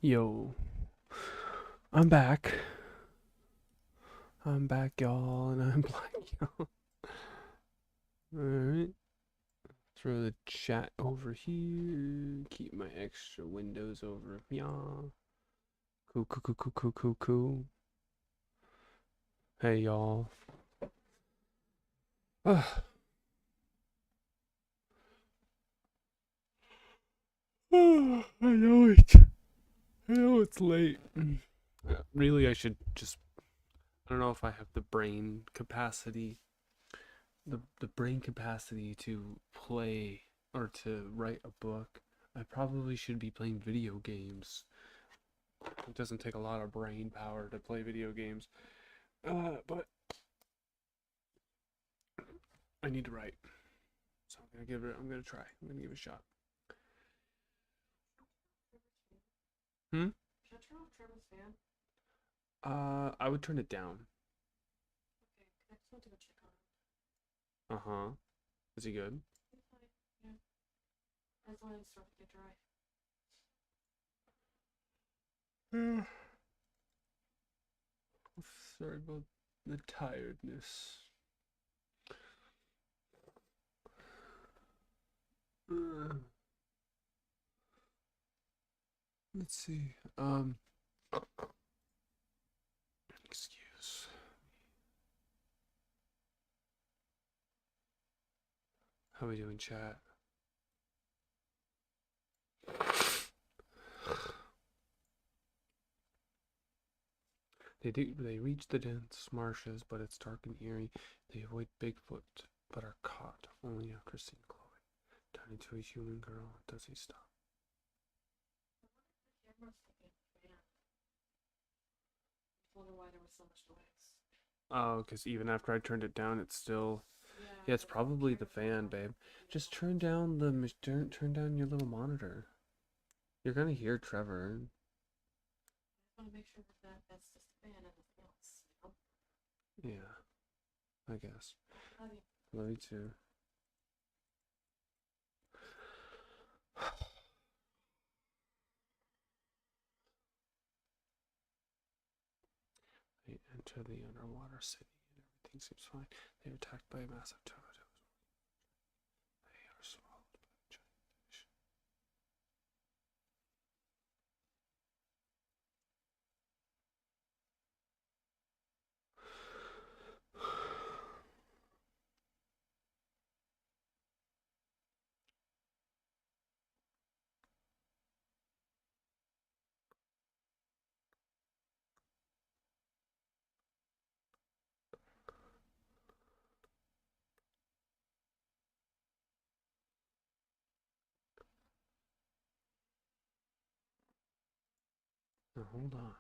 Yo, I'm back. I'm back, y'all, and I'm black, y'all. Alright. Throw the chat over here. Keep my extra windows over. Yeah. Cool, cool, cool, cool, cool, cool, cool. Hey, y'all. I know it. I know it's late. Really, I should just. I don't know if I have the brain capacity. The brain capacity to play or to write a book. I probably should be playing video games. It doesn't take a lot of brain power to play video games. But I need to write. So I'm gonna try. I'm gonna give it a shot. Hmm? Should I turn off Trevor's fan? I would turn it down. Okay, I just want to go check on him. Uh-huh. Is he good? He's fine, yeah. I just wanted to start to get dry. Yeah. Sorry about the tiredness. Let's see. Excuse. How we doing, chat? They reach the dense marshes, but it's dark and eerie. They avoid Bigfoot, but are caught only after seeing Chloe. Turn into a human girl. Does he stop? The camera's looking at the fan. I wonder why there was so much noise. Oh, because even after I turned it down, it's still. Yeah, Yeah, it's probably the fan, babe. Just turn down turn down your little monitor. You're gonna hear Trevor. I just want to make sure that that's just the fan and nothing else. Yeah, I guess. Love you. Love you too. They enter the underwater city and everything seems fine. They are attacked by a massive toad. They are swallowed by a giant fish. Now hold on.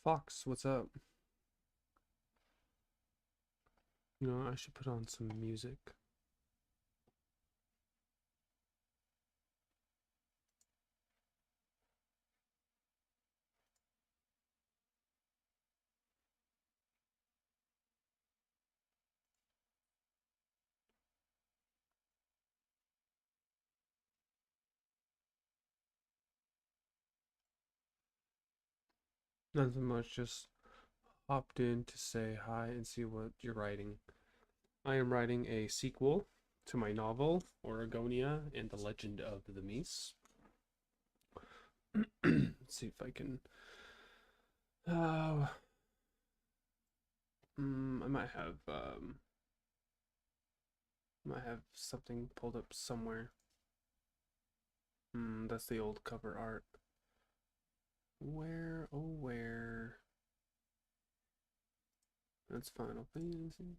Fox, what's up? You know, I should put on some music. Nothing much, just hopped in to say hi and see what you're writing. I am writing a sequel to my novel, Oregonia and the Legend of the Meese. Let's see if I can. I might have something pulled up somewhere. That's the old cover art. Where, oh where? That's Final Fantasy.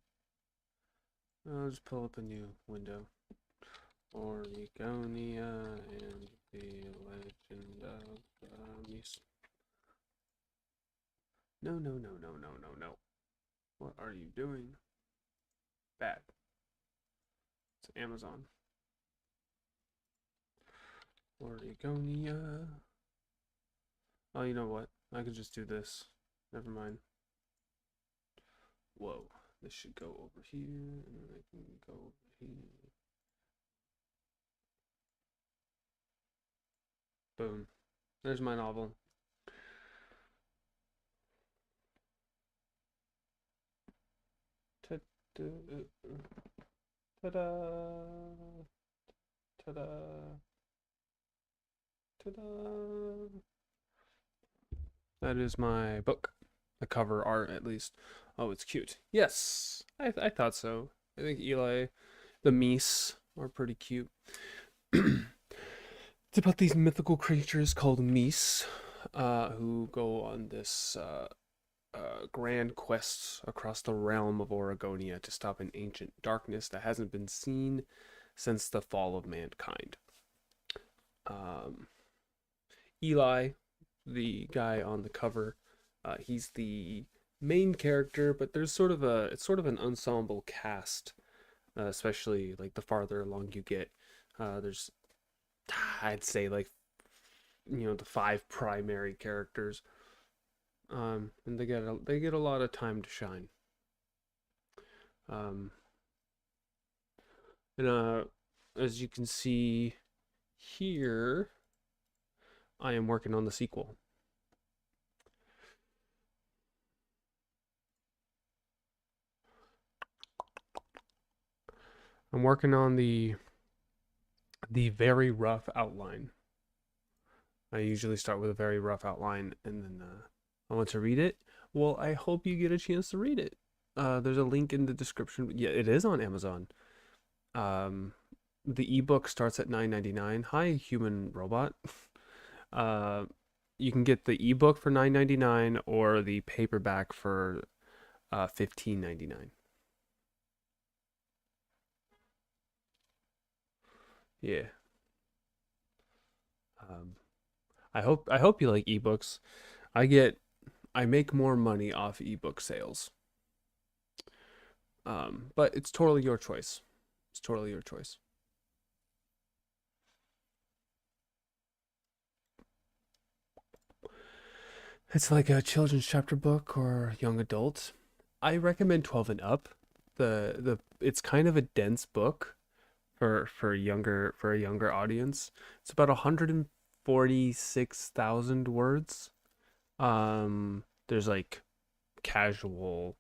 I'll just pull up a new window. Oregonia and the Legend of Meese. No, no, no, no, no, no, no. What are you doing? Bad. It's Amazon. Oregonia. Oh, you know what? I could just do this. Never mind. Whoa. This should go over here, and then I can go over here. Boom. There's my novel. Ta-da! Ta-da! Ta-da! That is my book. The cover art, at least. Oh, it's cute. Yes, I thought so. I think Eli, the Meese, are pretty cute. It's about these mythical creatures called Meese, who go on this grand quest across the realm of Oregonia to stop an ancient darkness that hasn't been seen since the fall of mankind. Eli, the guy on the cover, he's the main character, but there's it's sort of an ensemble cast, especially like the farther along you get. There's, I'd say, like, the 5 primary characters, and they get a lot of time to shine. And as you can see here, I am working on the sequel. I'm working on the very rough outline. I usually start with a very rough outline, and then I want to read it. Well, I hope you get a chance to read it. There's a link in the description. Yeah, it is on Amazon. The ebook starts at $9.99. Hi, human robot. You can get the ebook for $9.99 or the paperback for $15.99. Yeah. I hope you like ebooks. I make more money off ebook sales. But it's totally your choice. It's totally your choice. It's like a children's chapter book or young adult. I recommend 12 and up. It's kind of a dense book for a younger audience. It's about 146,000 words. There's like casual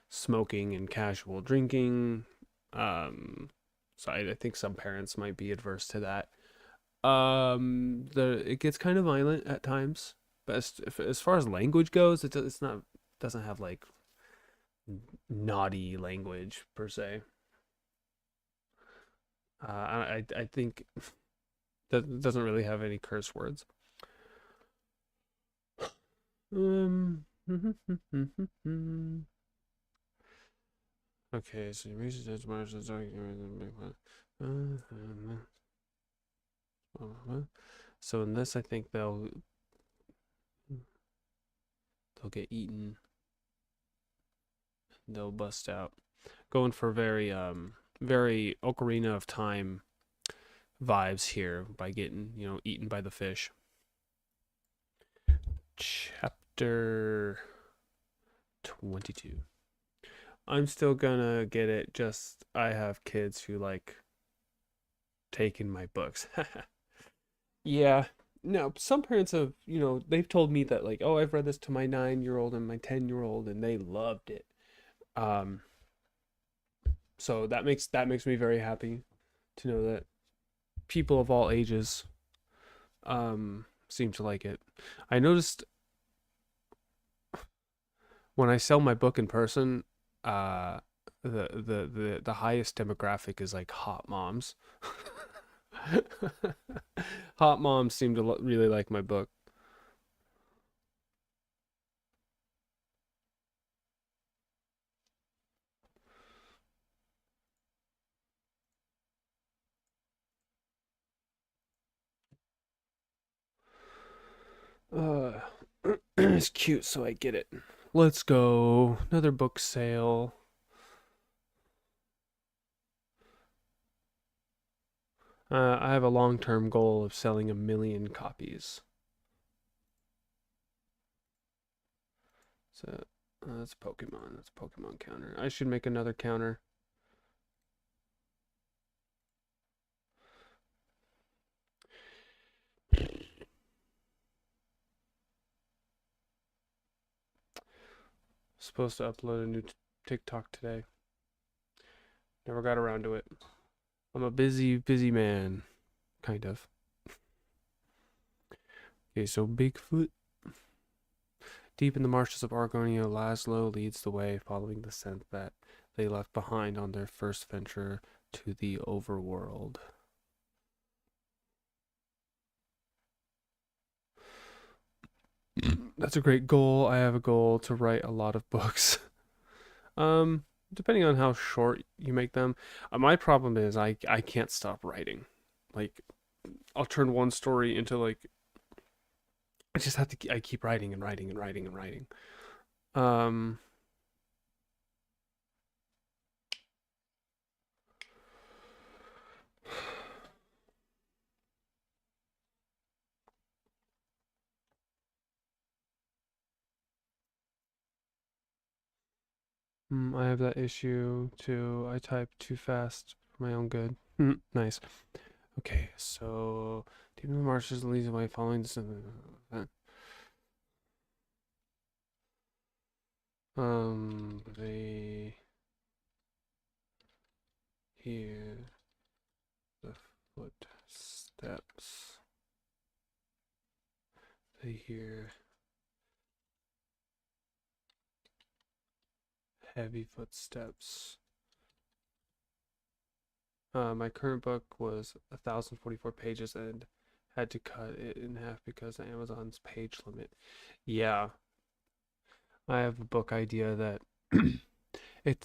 smoking and casual drinking. So I think some parents might be adverse to that. It gets kind of violent at times, but as far as language goes, it's not, doesn't have like naughty language per se. I think that doesn't really have any curse words. Okay, so so in this, I think they'll get eaten. They'll bust out. Going for very very Ocarina of Time vibes here by getting, eaten by the fish. Chapter 22. I'm still gonna get it, just I have kids who like taking my books. Yeah, Now, some parents have, they've told me that like, oh, I've read this to my 9-year-old and my 10-year-old, and they loved it. Um, so that makes me very happy to know that people of all ages seem to like it. I noticed when I sell my book in person, uh, the highest demographic is like hot moms. Hot moms seem to really like my book. Uh, it's cute, so I get it. Let's go. Another book sale. I have a long-term goal of selling 1 million copies. So that's Pokemon. That's Pokemon counter. I should make another counter. Supposed to upload a new TikTok today. Never got around to it. I'm a busy, busy man. Kind of. Okay, so Bigfoot. Deep in the marshes of Argonia, Laszlo leads the way, following the scent that they left behind on their first venture to the overworld. That's a great goal. I have a goal to write a lot of books. Um, Depending on how short you make them. My problem is I can't stop writing. Like I'll turn one story into like I just have to I keep writing and writing and writing and writing. Um I have that issue too. I type too fast for my own good. Nice. Okay, so deep in the marshes leads away following this. They hear the footsteps. They hear heavy footsteps. My current book was 1,044 pages and had to cut it in half because of Amazon's page limit. Yeah, I have a book idea that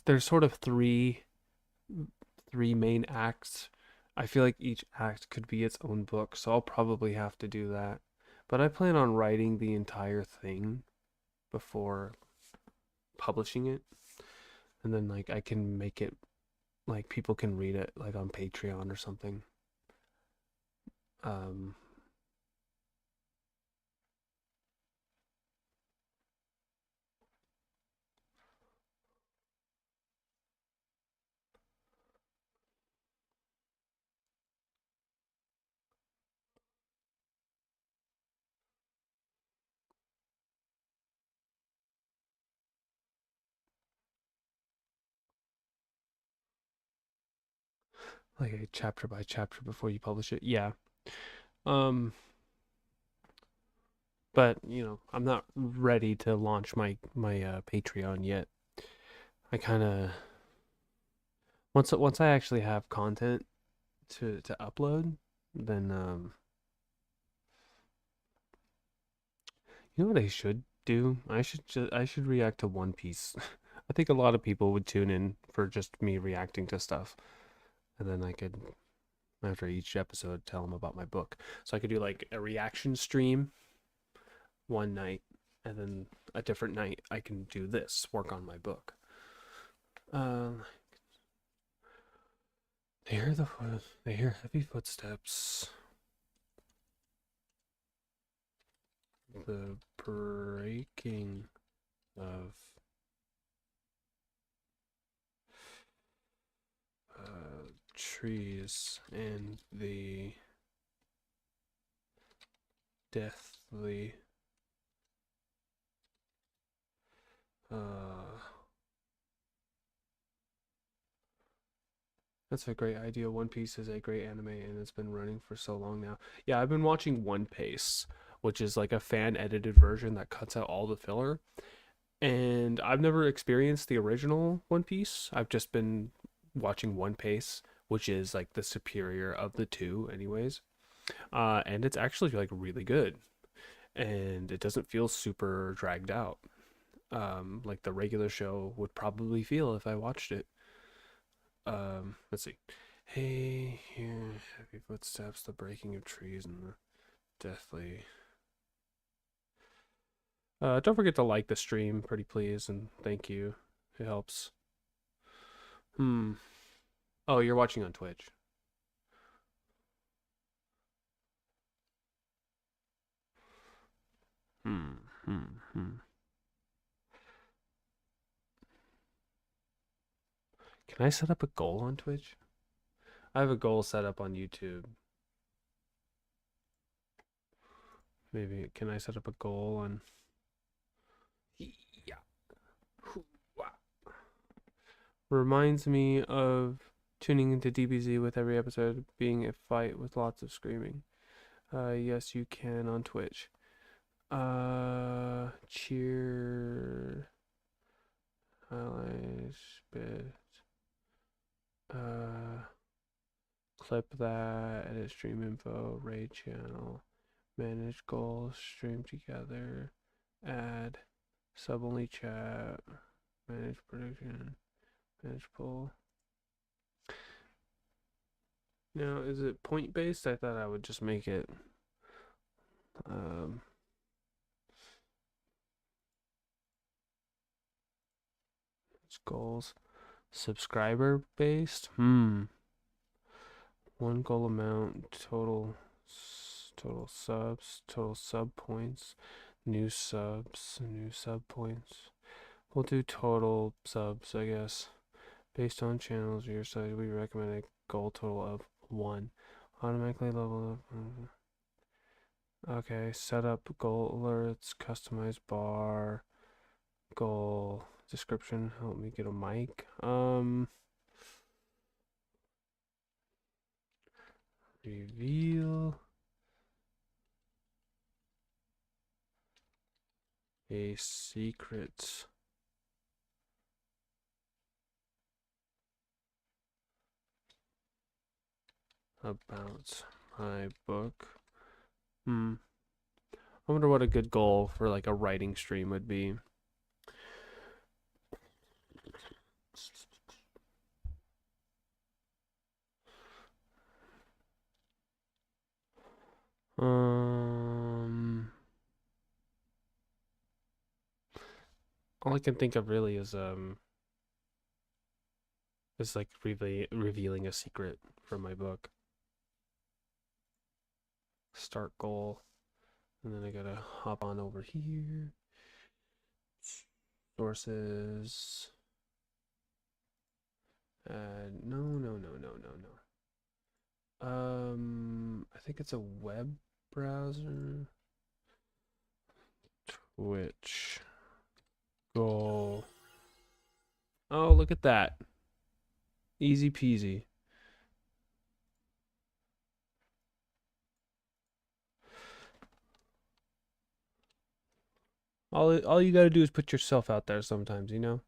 there's sort of three main acts. I feel like each act could be its own book, so I'll probably have to do that. But I plan on writing the entire thing before publishing it, and then like I can make it like people can read it like on Patreon or something. Um, like a chapter by chapter before you publish it. Yeah. Um, but I'm not ready to launch my Patreon yet. I kind of once I actually have content to upload, then you know what I should do? I should react to One Piece. I think a lot of people would tune in for just me reacting to stuff, and then I could after each episode tell them about my book. So I could do like a reaction stream one night, and then a different night I can do this, work on my book. Um, they hear heavy footsteps. The breaking of trees and the deathly. That's a great idea. One Piece is a great anime and it's been running for so long now. Yeah, I've been watching One Piece, which is like a fan edited version that cuts out all the filler. And I've never experienced the original One Piece. I've just been watching One Piece, which is like the superior of the two, anyways. And it's actually like really good, and it doesn't feel super dragged out, like the regular show would probably feel if I watched it. Let's see. Hey, here, heavy footsteps, the breaking of trees, and the deathly. Don't forget to like the stream, pretty please, and thank you. It helps. Oh, you're watching on Twitch. Hmm. Hmm. Hmm. Can I set up a goal on Twitch? I have a goal set up on YouTube. Maybe can I set up a goal on? Yeah. Reminds me of tuning into DBZ with every episode being a fight with lots of screaming. Yes, you can on Twitch. Cheer. Highlights, bit. Clip that, edit stream info, raid channel, manage goals, stream together, add, sub only chat, manage prediction, manage poll. Now, is it point based? I thought I would just make it it's goals. Subscriber based? One goal amount, total subs, total sub points, new subs, new sub points. We'll do total subs, I guess. Based on channels or your site, we recommend a goal total of 1. Automatically level up. Okay, set up goal alerts, customize bar, goal description. Help me get a mic. Reveal a secret about my book. I wonder what a good goal for like a writing stream would be. All I can think of really is like revealing a secret from my book. Start goal. And then I gotta hop on over here. Sources. No. I think it's a web browser. Twitch. Goal. Oh, look at that. Easy peasy. All you gotta do is put yourself out there sometimes, you know?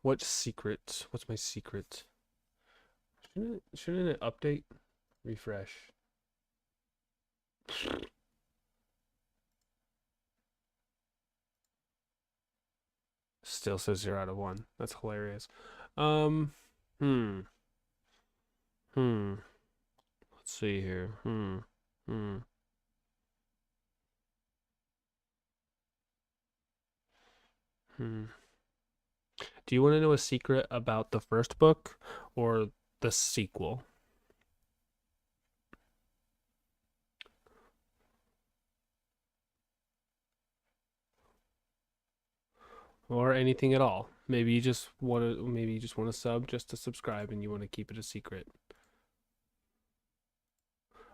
What secret? What's my secret? Shouldn't it update? Refresh. Still says 0 out of 1. That's hilarious. Let's see here. Do you want to know a secret about the first book or the sequel? or anything at all. Maybe you just want to sub just to subscribe and you want to keep it a secret.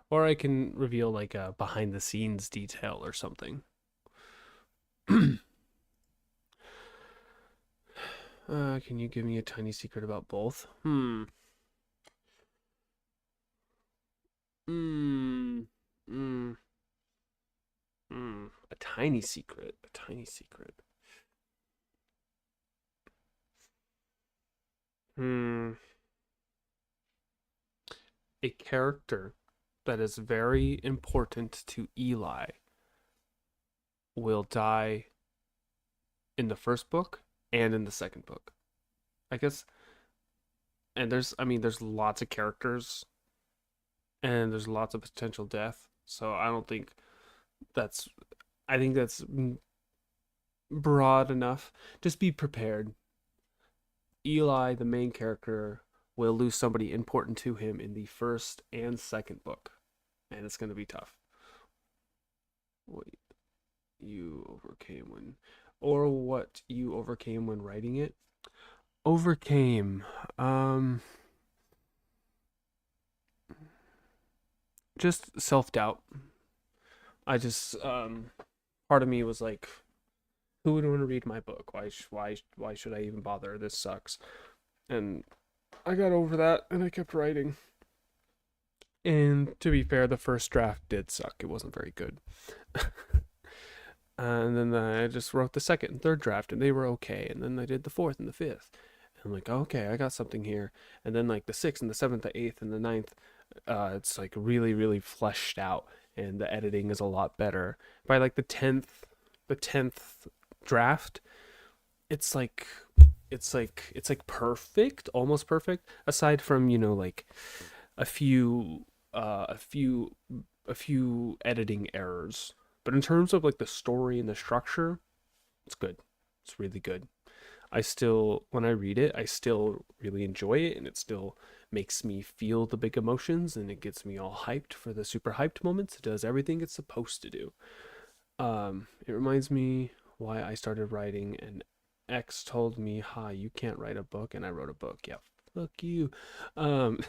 Or I can reveal like a behind the scenes detail or something. Can you give me a tiny secret about both? Hmm. Mm. Mm. Mm. A tiny secret. A tiny secret. Hmm. A character that is very important to Eli will die in the first book and in the second book. I guess, and there's lots of characters and there's lots of potential death. So I don't think that's, I think that's broad enough. Just be prepared. Eli, the main character, will lose somebody important to him in the first and second book, and it's going to be tough. What you overcame when, or what you overcame when writing it? Overcame. Just self-doubt. I just part of me was like, who would want to read my book? Why should I even bother? This sucks. And I got over that and I kept writing. And to be fair, the first draft did suck. It wasn't very good. And then I just wrote the second and third draft and they were okay. And then I did the fourth and the fifth. And I'm like, okay, I got something here. And then like the sixth and the seventh, the eighth and the ninth, it's like really, really fleshed out and the editing is a lot better. By like the tenth draft, it's like perfect, almost perfect, aside from, like a few editing errors. But in terms of like the story and the structure, it's good. It's really good. When I read it, I still really enjoy it, and it still makes me feel the big emotions, and it gets me all hyped for the super hyped moments. It does everything it's supposed to do. It reminds me why I started writing, and X told me, "Hi, you can't write a book," and I wrote a book. Yeah, fuck you. Um,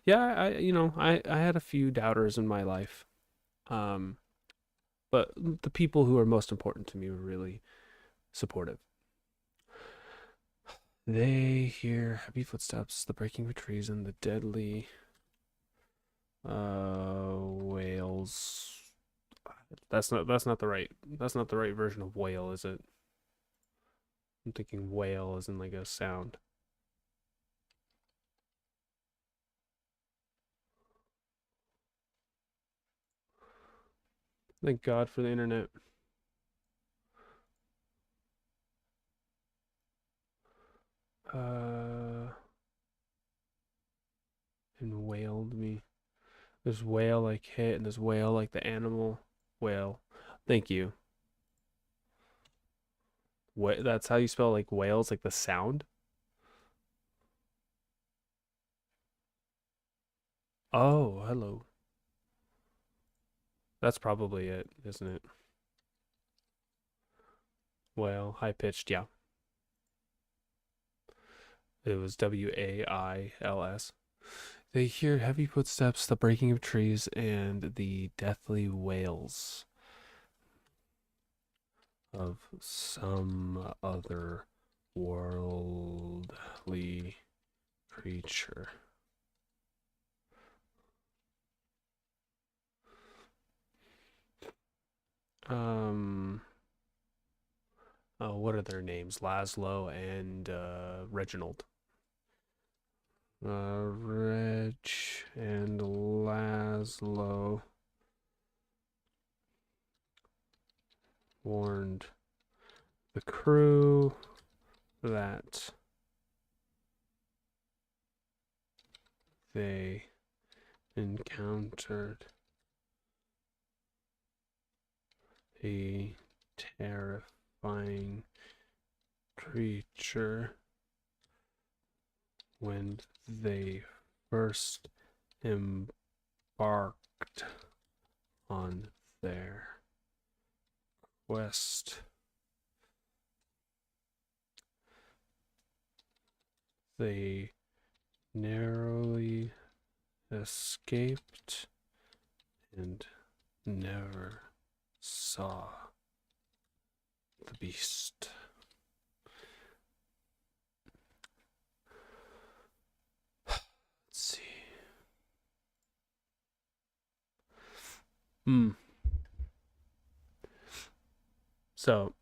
yeah, I had a few doubters in my life. Um, but the people who are most important to me were really supportive. They hear heavy footsteps, the breaking of trees, and the deadly whales. That's not the right version of whale, is it? I'm thinking whale as in like a sound. Thank God for the internet. And wailed me. There's whale like hit, and there's whale like the animal. Whale. Thank you. That's how you spell like whales, like the sound. Oh, hello. That's probably it, isn't it? Whale, high pitched, yeah. It was Wails. They hear heavy footsteps, the breaking of trees, and the deathly wails of some other worldly creature. What are their names? Laszlo and Reginald. Reg and Laszlo warned the crew that they encountered a terrifying creature when they first embarked on their quest They narrowly escaped and never saw the beast. Let's see. So,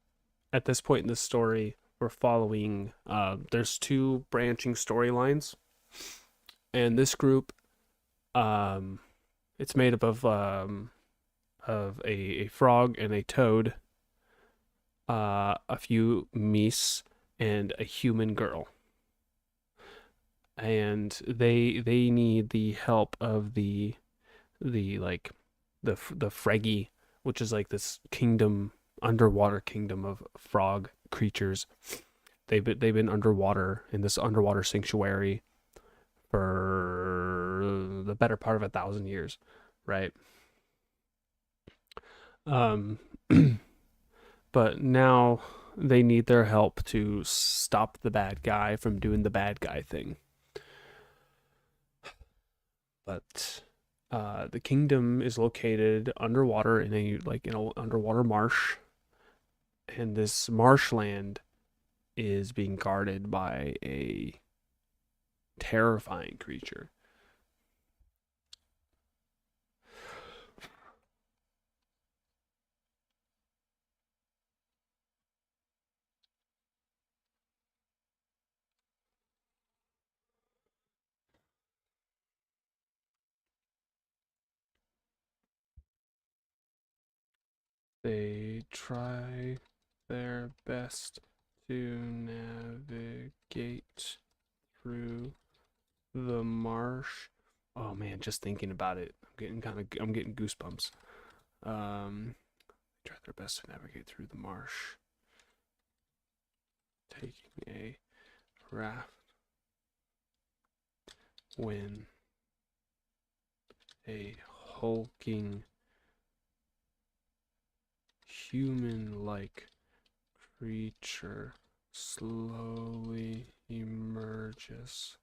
at this point in the story, we're following. There's two branching storylines, and this group, it's made up of a frog and a toad, a few meese, and a human girl. And they need the help of the Freggy, which is like this kingdom, underwater kingdom of frog creatures. They've been underwater in this underwater sanctuary for the better part of 1,000 years, right? But now they need their help to stop the bad guy from doing the bad guy thing. But the kingdom is located underwater in an underwater marsh, and this marshland is being guarded by a terrifying creature. They try their best to navigate through the marsh. Oh man, just thinking about it, I'm getting goosebumps. Try their best to navigate through the marsh, taking a raft when a hulking human-like creature slowly emerges.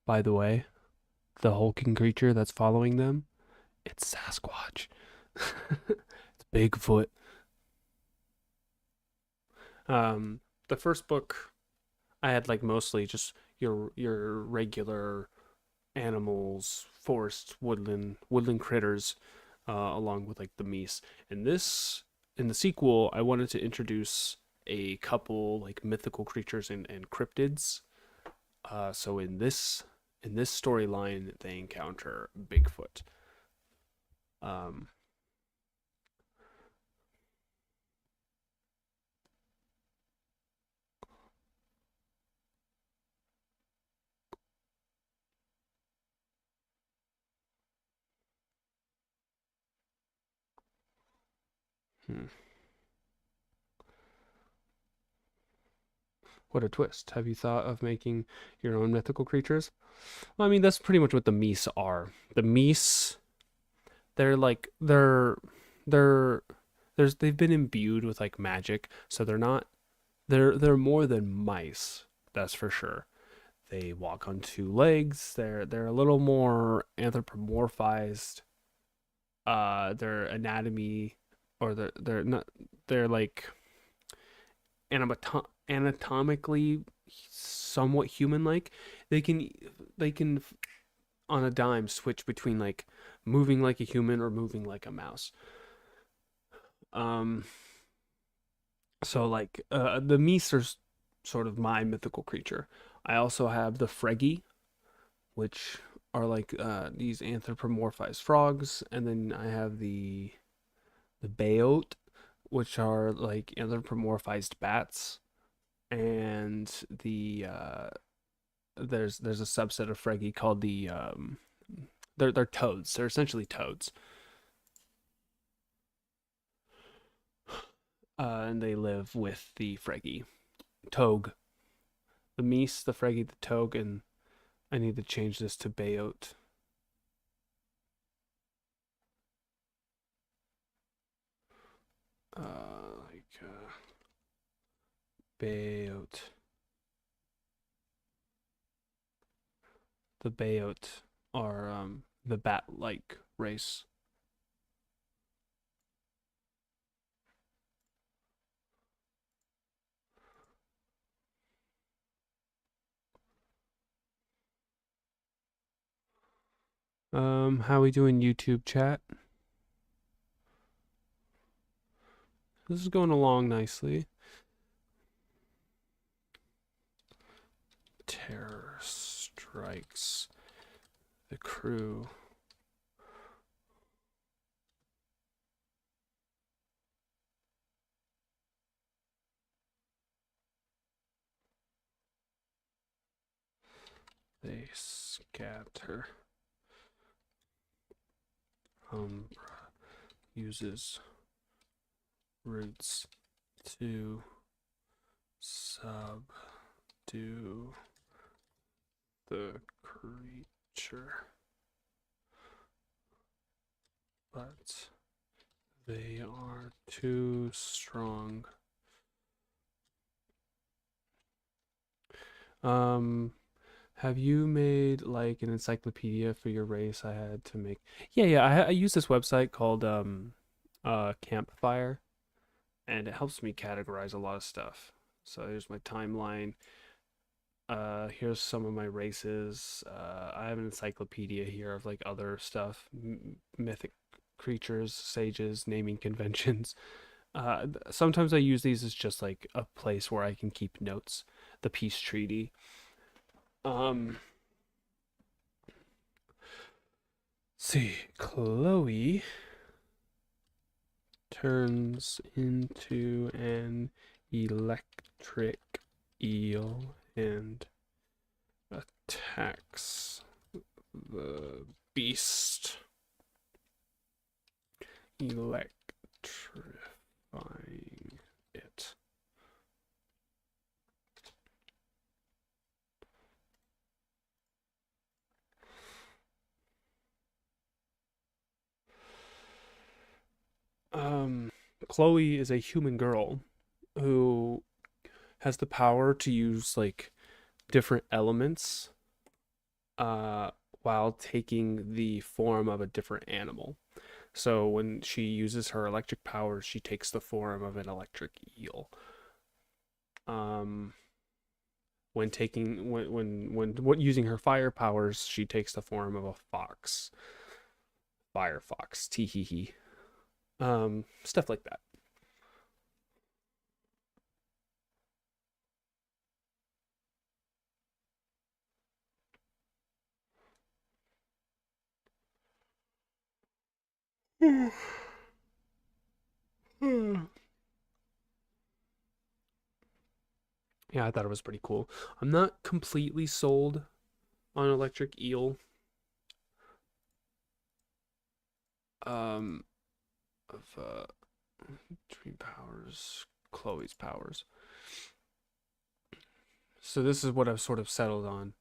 By the way, the hulking creature that's following them, it's Sasquatch. It's Bigfoot. The first book I had like mostly just your regular animals, forests, woodland critters, along with like the meese. And this in the sequel, I wanted to introduce a couple like mythical creatures and cryptids. So in this storyline, they encounter Bigfoot. Um, hmm. What a twist. Have you thought of making your own mythical creatures? Well, I mean, that's pretty much what the meese are. The meese, they're like they're they've been imbued with like magic, so they're not they're more than mice, that's for sure. They walk on two legs. They're a little more anthropomorphized. Their anatomy, or they're not, they're like anatomically somewhat human-like. They can on a dime switch between like moving like a human or moving like a mouse. Um, so like the meese are sort of my mythical creature. I also have the Freggy, which are like these anthropomorphized frogs, and then I have the Bayot, which are like anthropomorphized bats, and there's a subset of Freggy called they're toads. They're essentially toads. And they live with the Freggy. Togue. The meese, the Freggy, the Togue, and I need to change this to Bayout. Bayout. The Bayout are the bat-like race. How we doing, YouTube chat? This is going along nicely. Terror strikes the crew. They scatter. Umbra uses roots to subdue the creature, but they are too strong. Have you made like an encyclopedia for your race? I had to make. Yeah. I use this website called Campfire, and it helps me categorize a lot of stuff. So here's my timeline. Here's some of my races. I have an encyclopedia here of like other stuff, mythic creatures, sages, naming conventions. Sometimes I use these as just like a place where I can keep notes. The peace treaty. See, Chloe turns into an electric eel and attacks the beast, electrifying it. Chloe is a human girl who has the power to use like different elements while taking the form of a different animal. So when she uses her electric powers, she takes the form of an electric eel. When using her fire powers, she takes the form of a fox. Fire fox. Tee hee hee. Stuff like that. Yeah, I thought it was pretty cool. I'm not completely sold on electric eel. Of Dream powers, Chloe's powers. So this is what I've sort of settled on.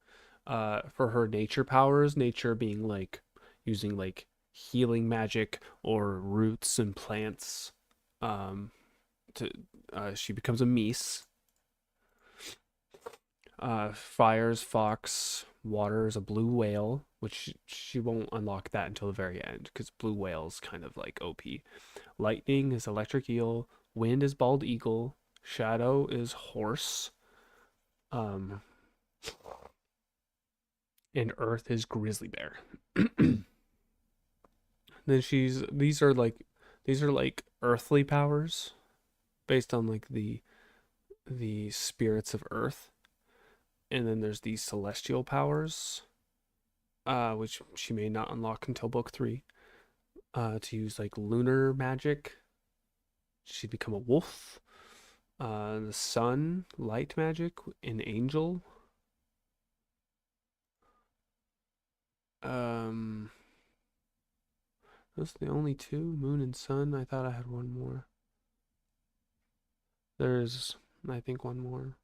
For her nature powers, nature being like using like healing magic or roots and plants. To She becomes a meese. Fire's fox, water is a blue whale, which she won't unlock that until the very end because blue whale's kind of like OP. Lightning is electric eel, wind is bald eagle, shadow is horse, and earth is grizzly bear. Then these are like earthly powers based on like the spirits of earth. And then there's these celestial powers, which she may not unlock until book 3. To use like lunar magic, she'd become a wolf. The sun, light magic, an angel. Those are the only 2, moon and sun. I thought I had one more. There's, I think, one more.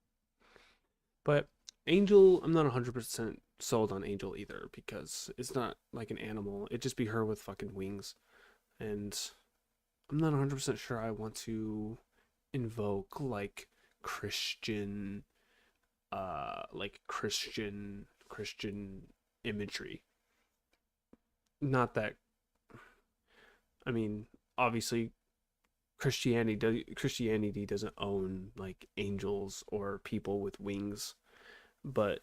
But Angel, I'm not 100% sold on Angel either because it's not like an animal. It'd just be her with fucking wings. And I'm not 100% sure I want to invoke Christian Christian imagery. Not that, I mean, obviously Christianity doesn't own like angels or people with wings, but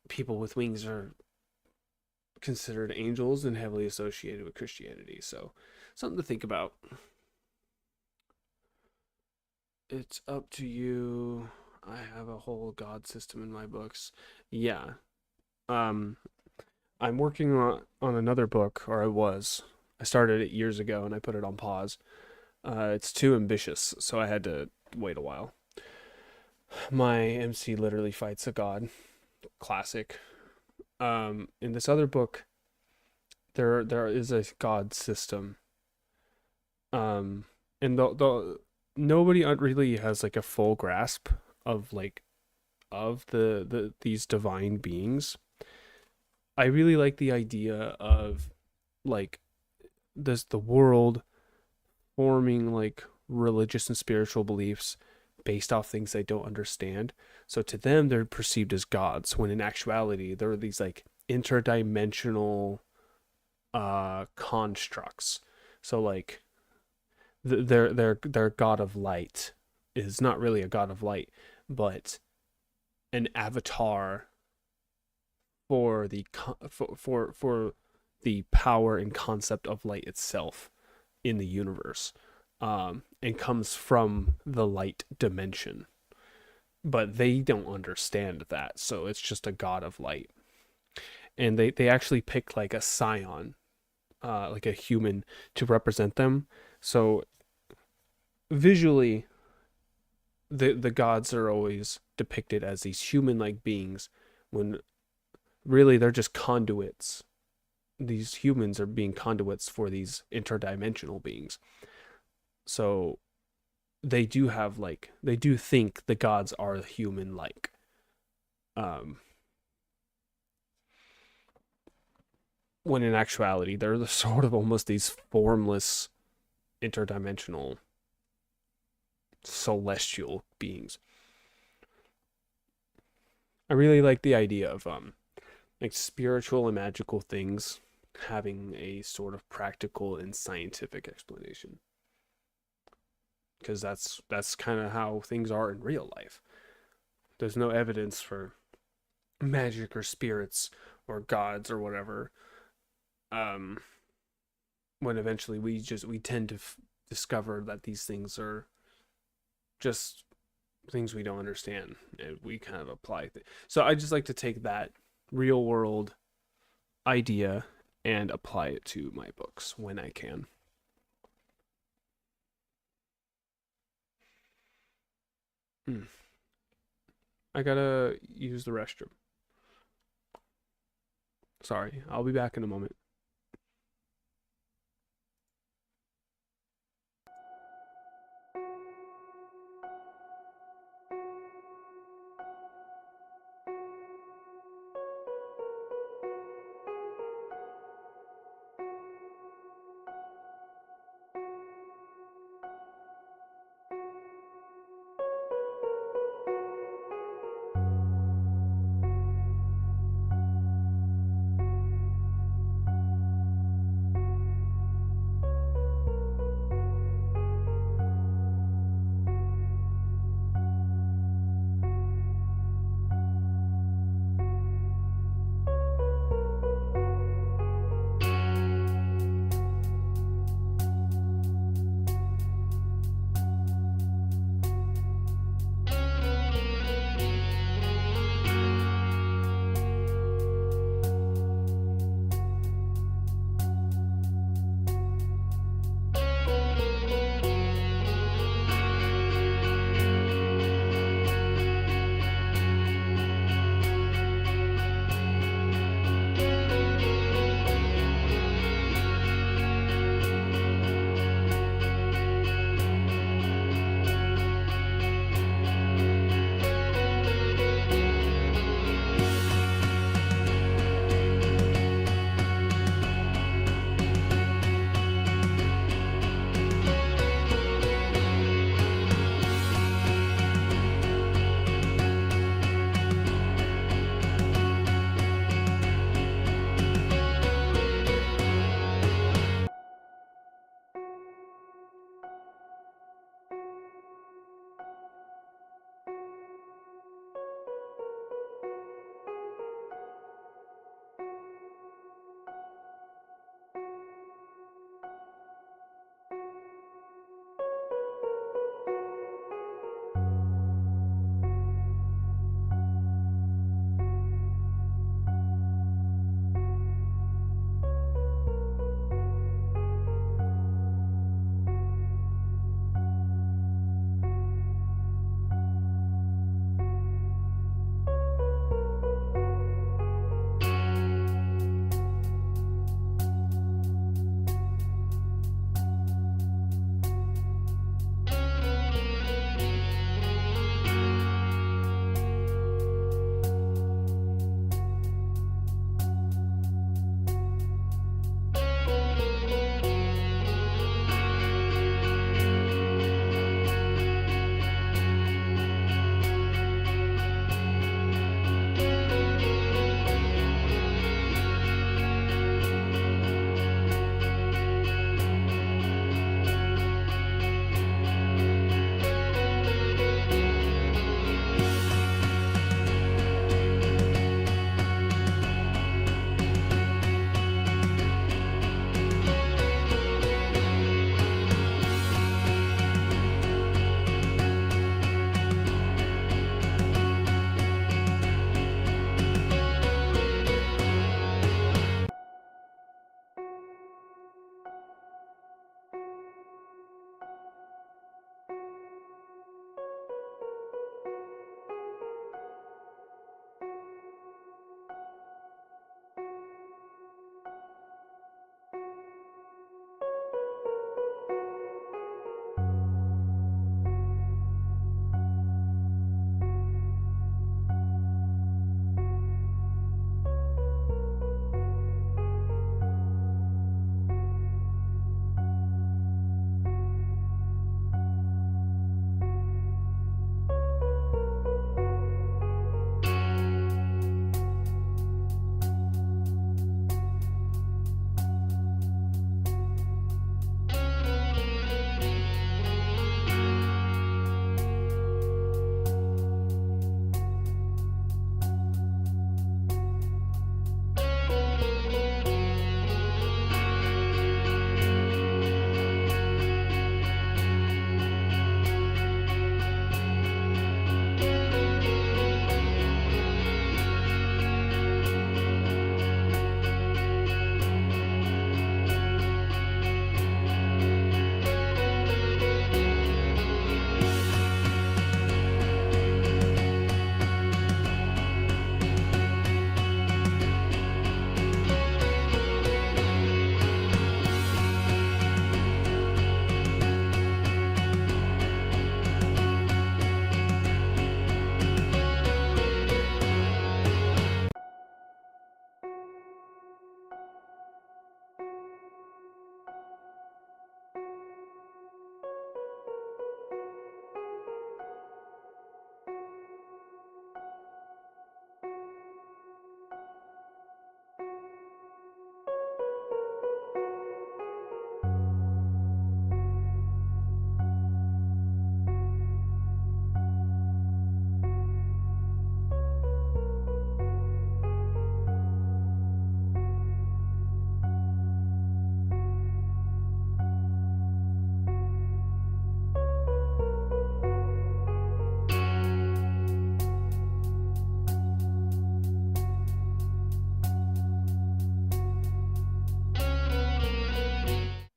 people with wings are considered angels and heavily associated with Christianity. So, something to think about. It's up to you. I have a whole god system in my books. Yeah. Um I'm working on another book, or I was. I started it years ago and I put it on pause. It's too ambitious, so I had to wait a while. My MC literally fights a god. Classic. In this other book, there is a god system. And the nobody really has like a full grasp of these divine beings. I really like the idea of like the world forming like religious and spiritual beliefs based off things they don't understand. So to them, they're perceived as gods, when in actuality, they're these like interdimensional constructs. So like their god of light is not really a god of light, but an avatar for the power and concept of light itself in the universe, and comes from the light dimension. But they don't understand that, so it's just a god of light. And they actually pick like a scion, like a human, to represent them. So visually, the gods are always depicted as these human-like beings, when really they're just conduits. These humans are being conduits for these interdimensional beings. So they do think the gods are human like. When in actuality they're sort of almost these formless interdimensional celestial beings. I really like the idea of like spiritual and magical things having a sort of practical and scientific explanation, because that's kind of how things are in real life. There's no evidence for magic or spirits or gods or whatever. When eventually we tend to discover that these things are just things we don't understand, and we kind of apply so I just like to take that real world idea and apply it to my books when I can. I gotta use the restroom. Sorry, I'll be back in a moment.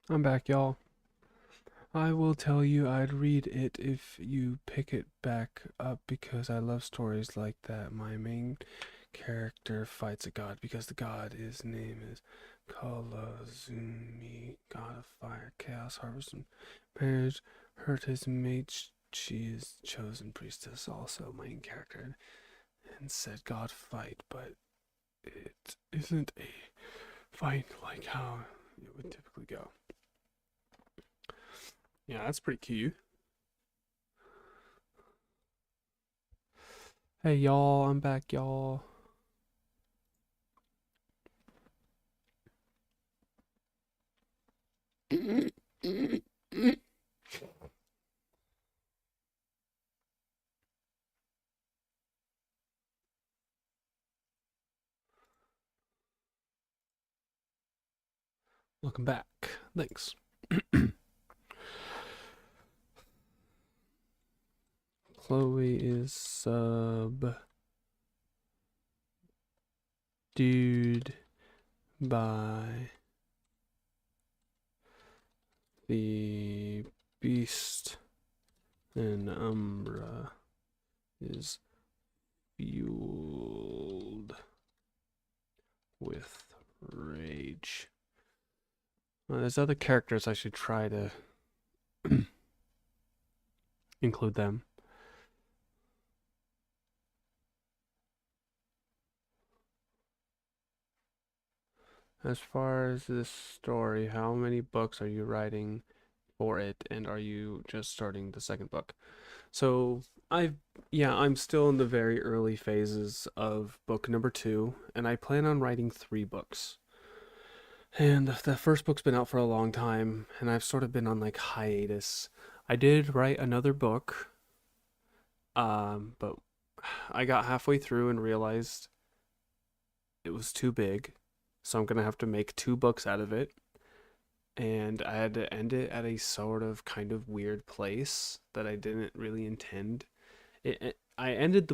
I'm back, y'all. I will tell you I'd read it if you pick it back up because I love stories like that. My main character fights a god because the god, his name is Kalazumi, god of fire, chaos, harvest, and marriage. Hurt his mate. She is chosen priestess, also main character, and said god fight, but it isn't a fight like how it would typically go. Yeah, that's pretty cute. Hey y'all, I'm back, y'all. Welcome back. Thanks. Chloe is subdued by the beast, and Umbra is fueled with rage. Well, there's other characters I should try to include them. As far as this story, how many books are you writing for it, and are you just starting the second book? So I'm still in the very early phases of book number 2, and I plan on writing 3 books. And the first book's been out for a long time, and I've sort of been on like hiatus. I did write another book, but I got halfway through and realized it was too big, so I'm gonna have to make 2 books out of it. And I had to end it at a sort of kind of weird place that I didn't really intend. I ended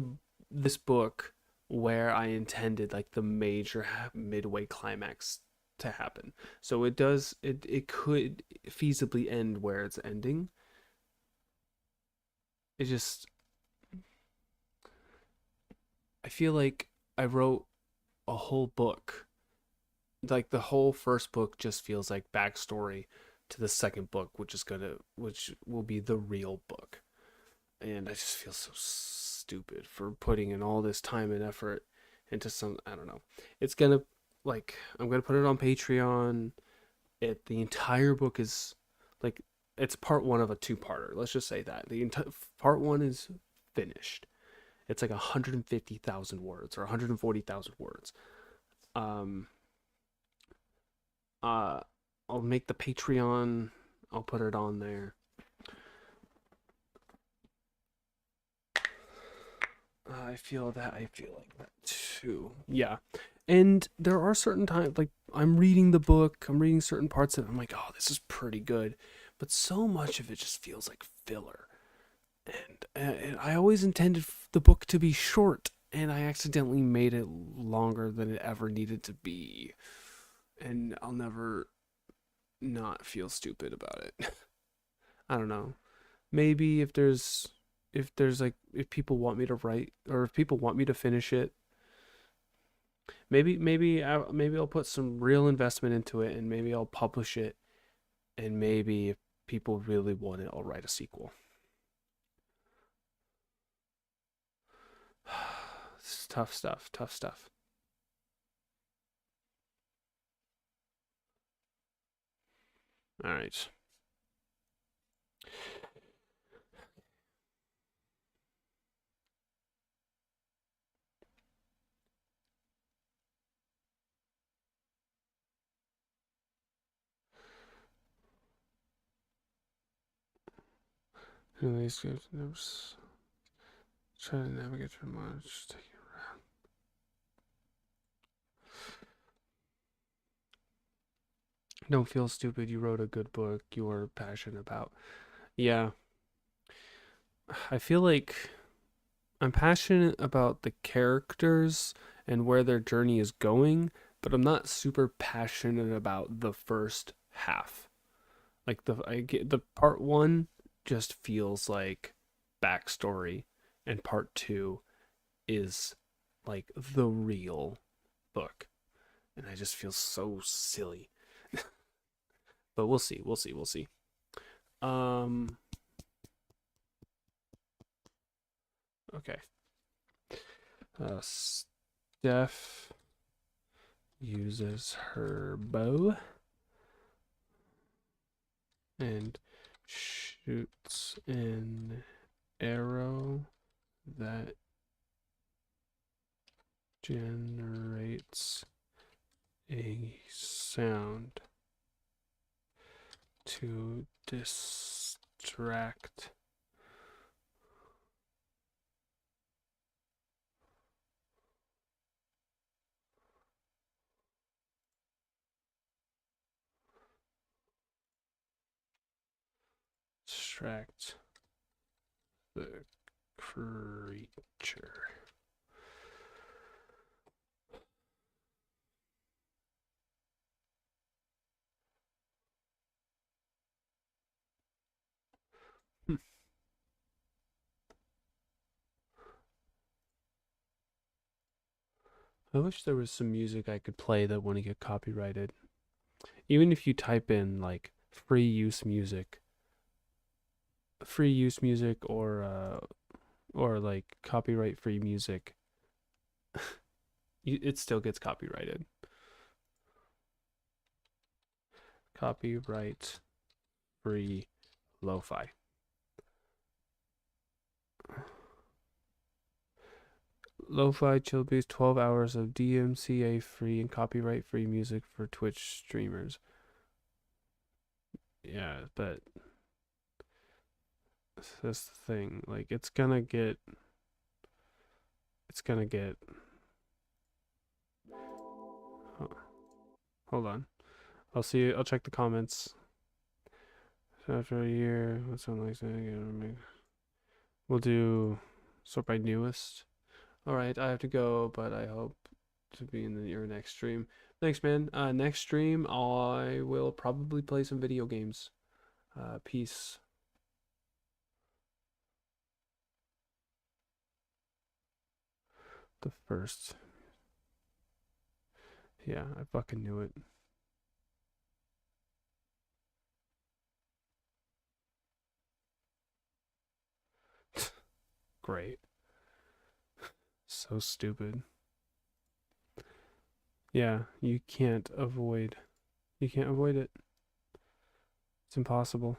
this book where I intended like the major midway climax to happen. So it could feasibly end where it's ending. It just, I feel like I wrote a whole book. Like the whole first book just feels like backstory to the second book, which will be the real book. And I just feel so stupid for putting in all this time and effort into some, I don't know. It's gonna, like, I'm gonna put it on Patreon. The entire book is like, it's part 1 of a 2-parter. Let's just say that the entire part 1 is finished. It's like 150,000 words or 140,000 words. I'll make the Patreon. I'll put it on there. I feel like that too. Yeah. And there are certain times, like, I'm reading the book, I'm reading certain parts of it, I'm like, oh, this is pretty good. But so much of it just feels like filler. And I always intended the book to be short, and I accidentally made it longer than it ever needed to be. And I'll never not feel stupid about it. I don't know. Maybe if people want me to write, or if people want me to finish it, maybe I'll put some real investment into it, and maybe I'll publish it, and maybe if people really want it, I'll write a sequel. It's tough stuff. All right. Anyways, try to navigate through much. Don't feel stupid. You wrote a good book you were passionate about. Yeah. I feel like I'm passionate about the characters and where their journey is going, but I'm not super passionate about the first half. Like I get the part one just feels like backstory, and part two is like the real book, and I just feel so silly. But we'll see, we'll see, we'll see. Okay. Steph uses her bow and shoots an arrow that generates a sound to distract the creature. I wish there was some music I could play that wouldn't get copyrighted. Even if you type in like free use music or like copyright free music, it still gets copyrighted. Copyright free lo-fi. Lo-fi chill beats 12 hours of DMCA free and copyright free music for Twitch streamers. Yeah, but that's the thing. Like it's gonna get oh, hold on. I'll check the comments. So after a year, what's something like that? We'll do sort by newest. Alright, I have to go, but I hope to be in your next stream. Thanks, man. Next stream, I will probably play some video games. Peace. The first. Yeah, I fucking knew it. Great. So stupid. Yeah, you can't avoid it. It's impossible.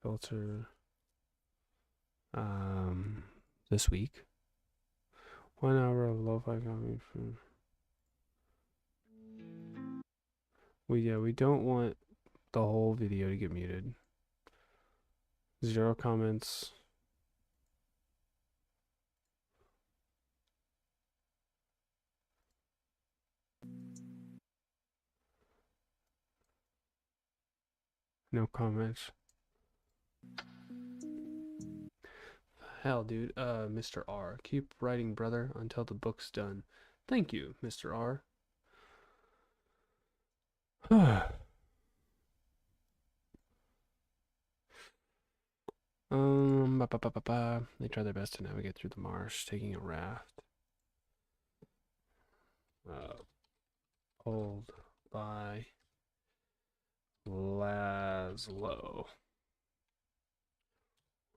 Filter this week. 1 hour of lo-fi coming from we don't want the whole video to get muted. 0 comments. No comments. Hell, dude. Mr. R. Keep writing, brother, until the book's done. Thank you, Mr. R. They try their best to navigate through the marsh, taking a raft. Pulled by Laszlo.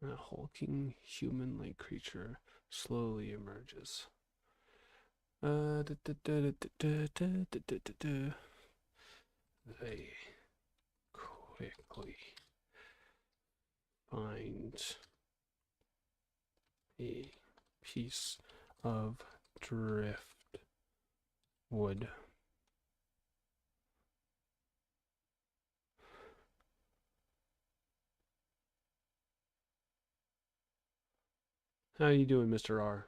A hulking human-like creature slowly emerges. They quickly find a piece of driftwood. How you doing, Mr. R?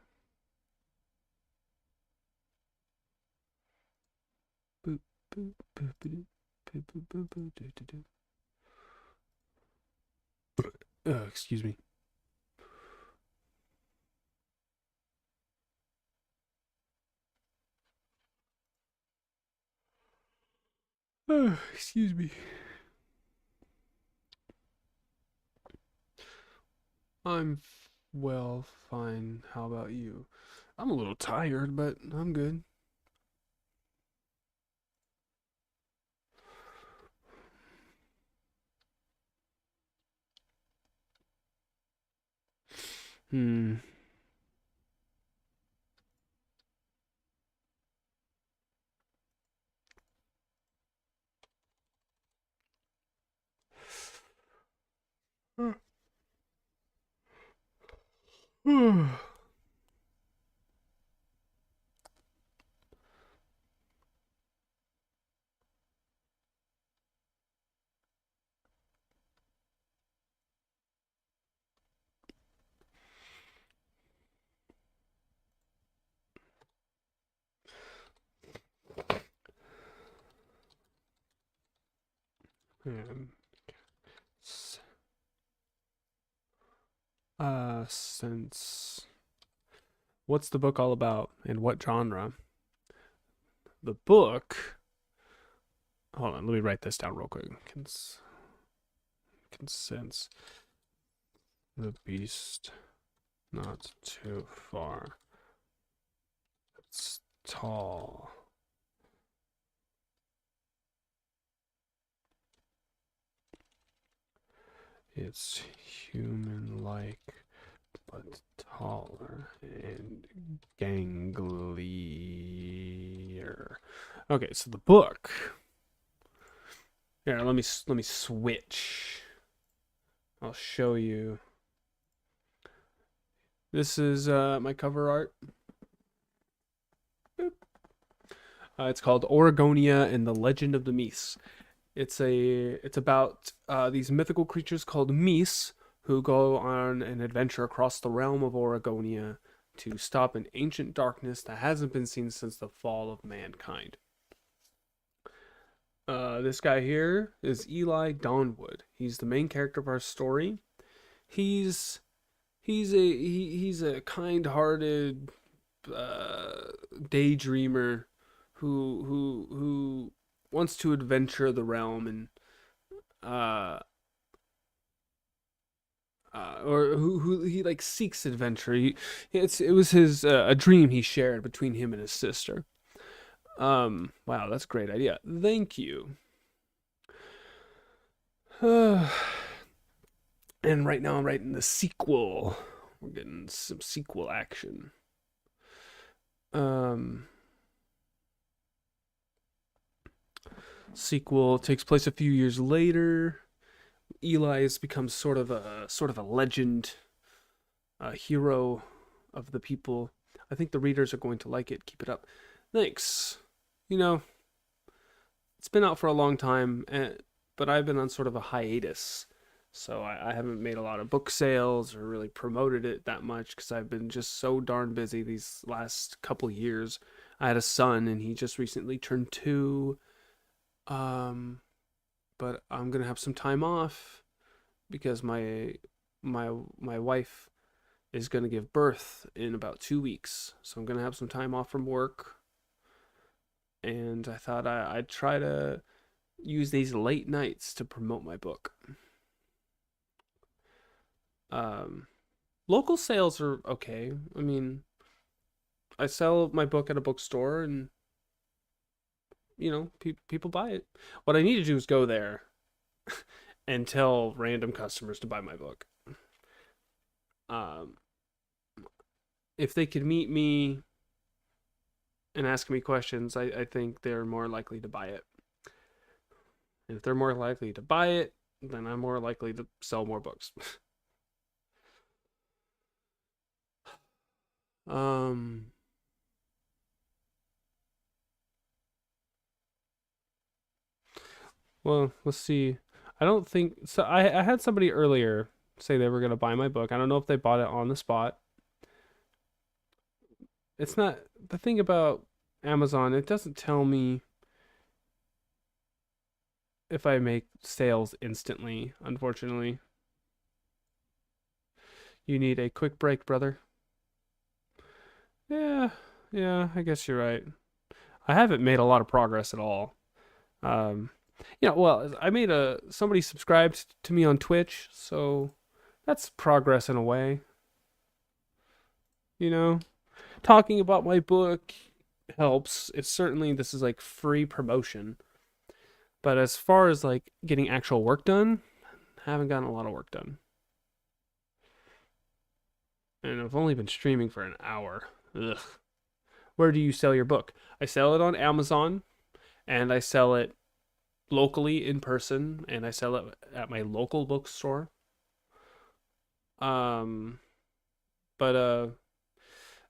Boop, boop, boop, boop, boop, boop, boop, boop, doo, doo, doo. Excuse me. Excuse me. Well, fine. How about you? I'm a little tired, but I'm good. Hmm. And since what's the book all about and what genre? The book. Hold on, let me write this down real quick. Consents the beast not too far. It's tall. It's human-like, but taller and ganglier. Okay, so the book. Here, let me switch. I'll show you. This is my cover art. It's called Oregonia and the Legend of the Meese. It's about these mythical creatures called Meese who go on an adventure across the realm of Oregonia to stop an ancient darkness that hasn't been seen since the fall of mankind. This guy here is Eli Dawnwood. He's the main character of our story. He's a kind-hearted daydreamer who wants to adventure the realm and or who he like seeks adventure. It was his a dream he shared between him and his sister. Wow, that's a great idea. Thank you. And right now I'm writing the sequel. We're getting some sequel action. Sequel takes place a few years later. Eli has become sort of a legend, a hero of the people. I think the readers are going to like it. Keep it up. Thanks. You know, it's been out for a long time, but I've been on sort of a hiatus. So I haven't made a lot of book sales or really promoted it that much because I've been just so darn busy these last couple years. I had a son and he just recently turned 2. But I'm gonna have some time off because my wife is gonna give birth in about 2 weeks. So I'm gonna have some time off from work. And I thought I'd try to use these late nights to promote my book. Local sales are okay. I mean, I sell my book at a bookstore and people buy it. What I need to do is go there and tell random customers to buy my book. If they could meet me and ask me questions, I think they're more likely to buy it. And if they're more likely to buy it, then I'm more likely to sell more books. Well, let's see. I don't think so. I had somebody earlier say they were going to buy my book. I don't know if they bought it on the spot. It's not the thing about Amazon, it doesn't tell me if I make sales instantly, unfortunately. You need a quick break, brother. Yeah, I guess you're right. I haven't made a lot of progress at all. Yeah, well, I made somebody subscribed to me on Twitch, so that's progress in a way. You know, talking about my book helps. It's certainly, this is like free promotion. But as far as like getting actual work done, I haven't gotten a lot of work done. And I've only been streaming for an hour. Ugh. Where do you sell your book? I sell it on Amazon, and I sell it locally in person, and I sell it at my local bookstore. Um, but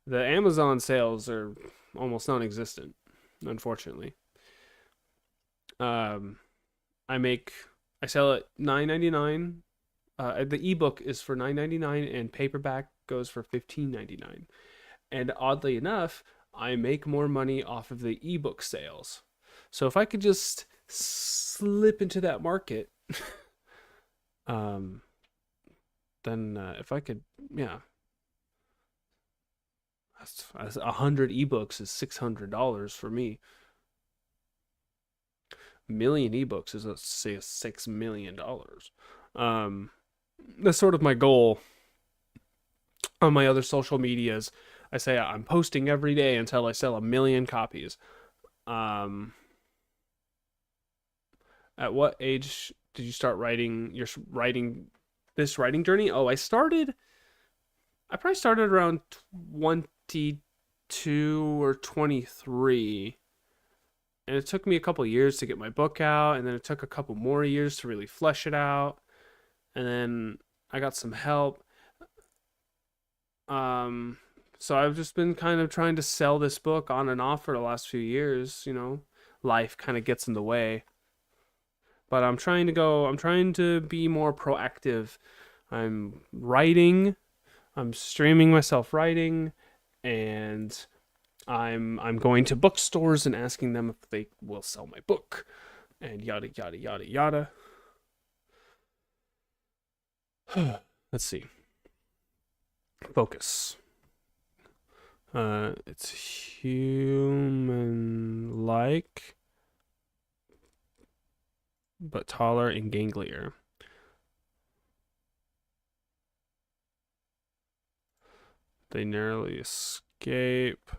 the Amazon sales are almost non-existent, unfortunately. Um, I make I sell it $9.99. The ebook is for $9.99, and paperback goes for $15.99. And oddly enough, I make more money off of the ebook sales. So if I could just slip into that market, um, then if I could, yeah, that's 100 ebooks is $600 for me. Million ebooks is, let's say, $6 million. That's sort of my goal on my other social medias. I say I'm posting every day until I sell 1 million copies. Um, at what age did you start writing this writing journey? Oh, I probably started around 22 or 23. And it took me a couple years to get my book out, and then it took a couple more years to really flesh it out. And then I got some help. So I've just been kind of trying to sell this book on and off for the last few years, Life kind of gets in the way. But I'm trying to be more proactive. I'm writing, I'm streaming myself writing, and I'm going to bookstores and asking them if they will sell my book, and yada yada yada yada. Let's see. Focus. It's human-like, but taller and ganglier. They narrowly escape.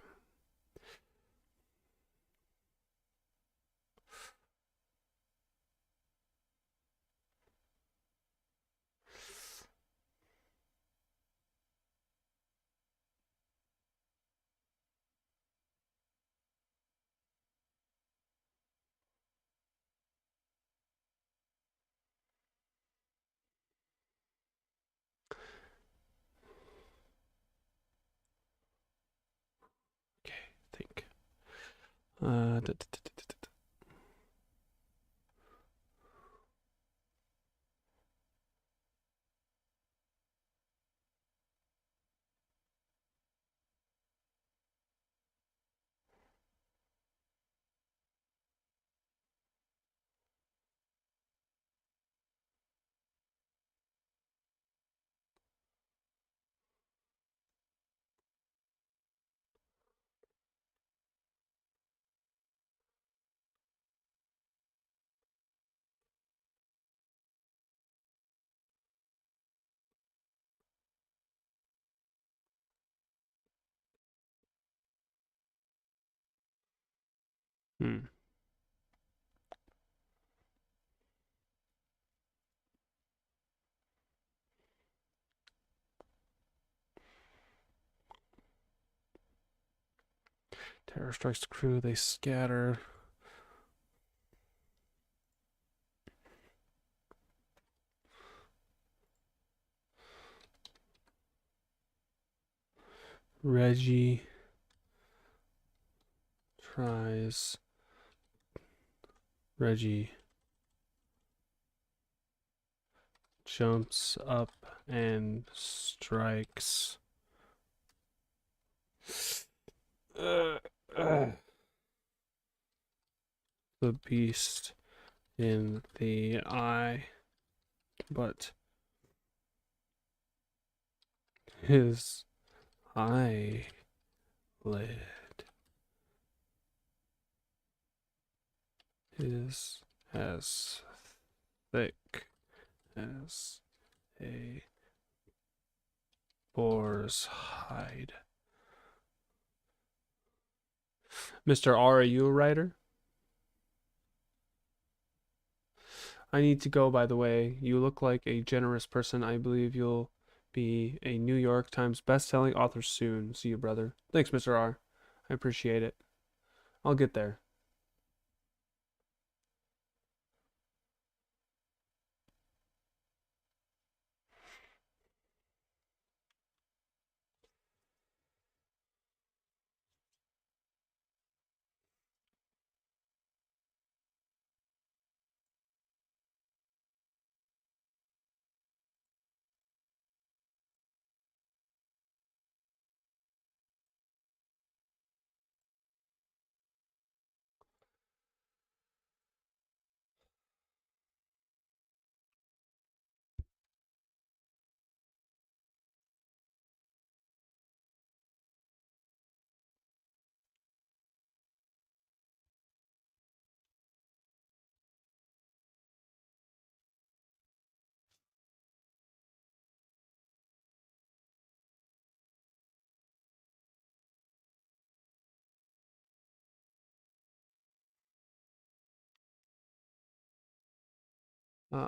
Okay, think. Hmm. Terror strikes the crew. They scatter. Reggie tries. Reggie jumps up and strikes. The beast in the eye, but his eyelid is as thick as a boar's hide. Mr. R, are you a writer? I need to go, by the way. You look like a generous person. I believe you'll be a New York Times best-selling author soon. See you, brother. Thanks, Mr. R. I appreciate it. I'll get there.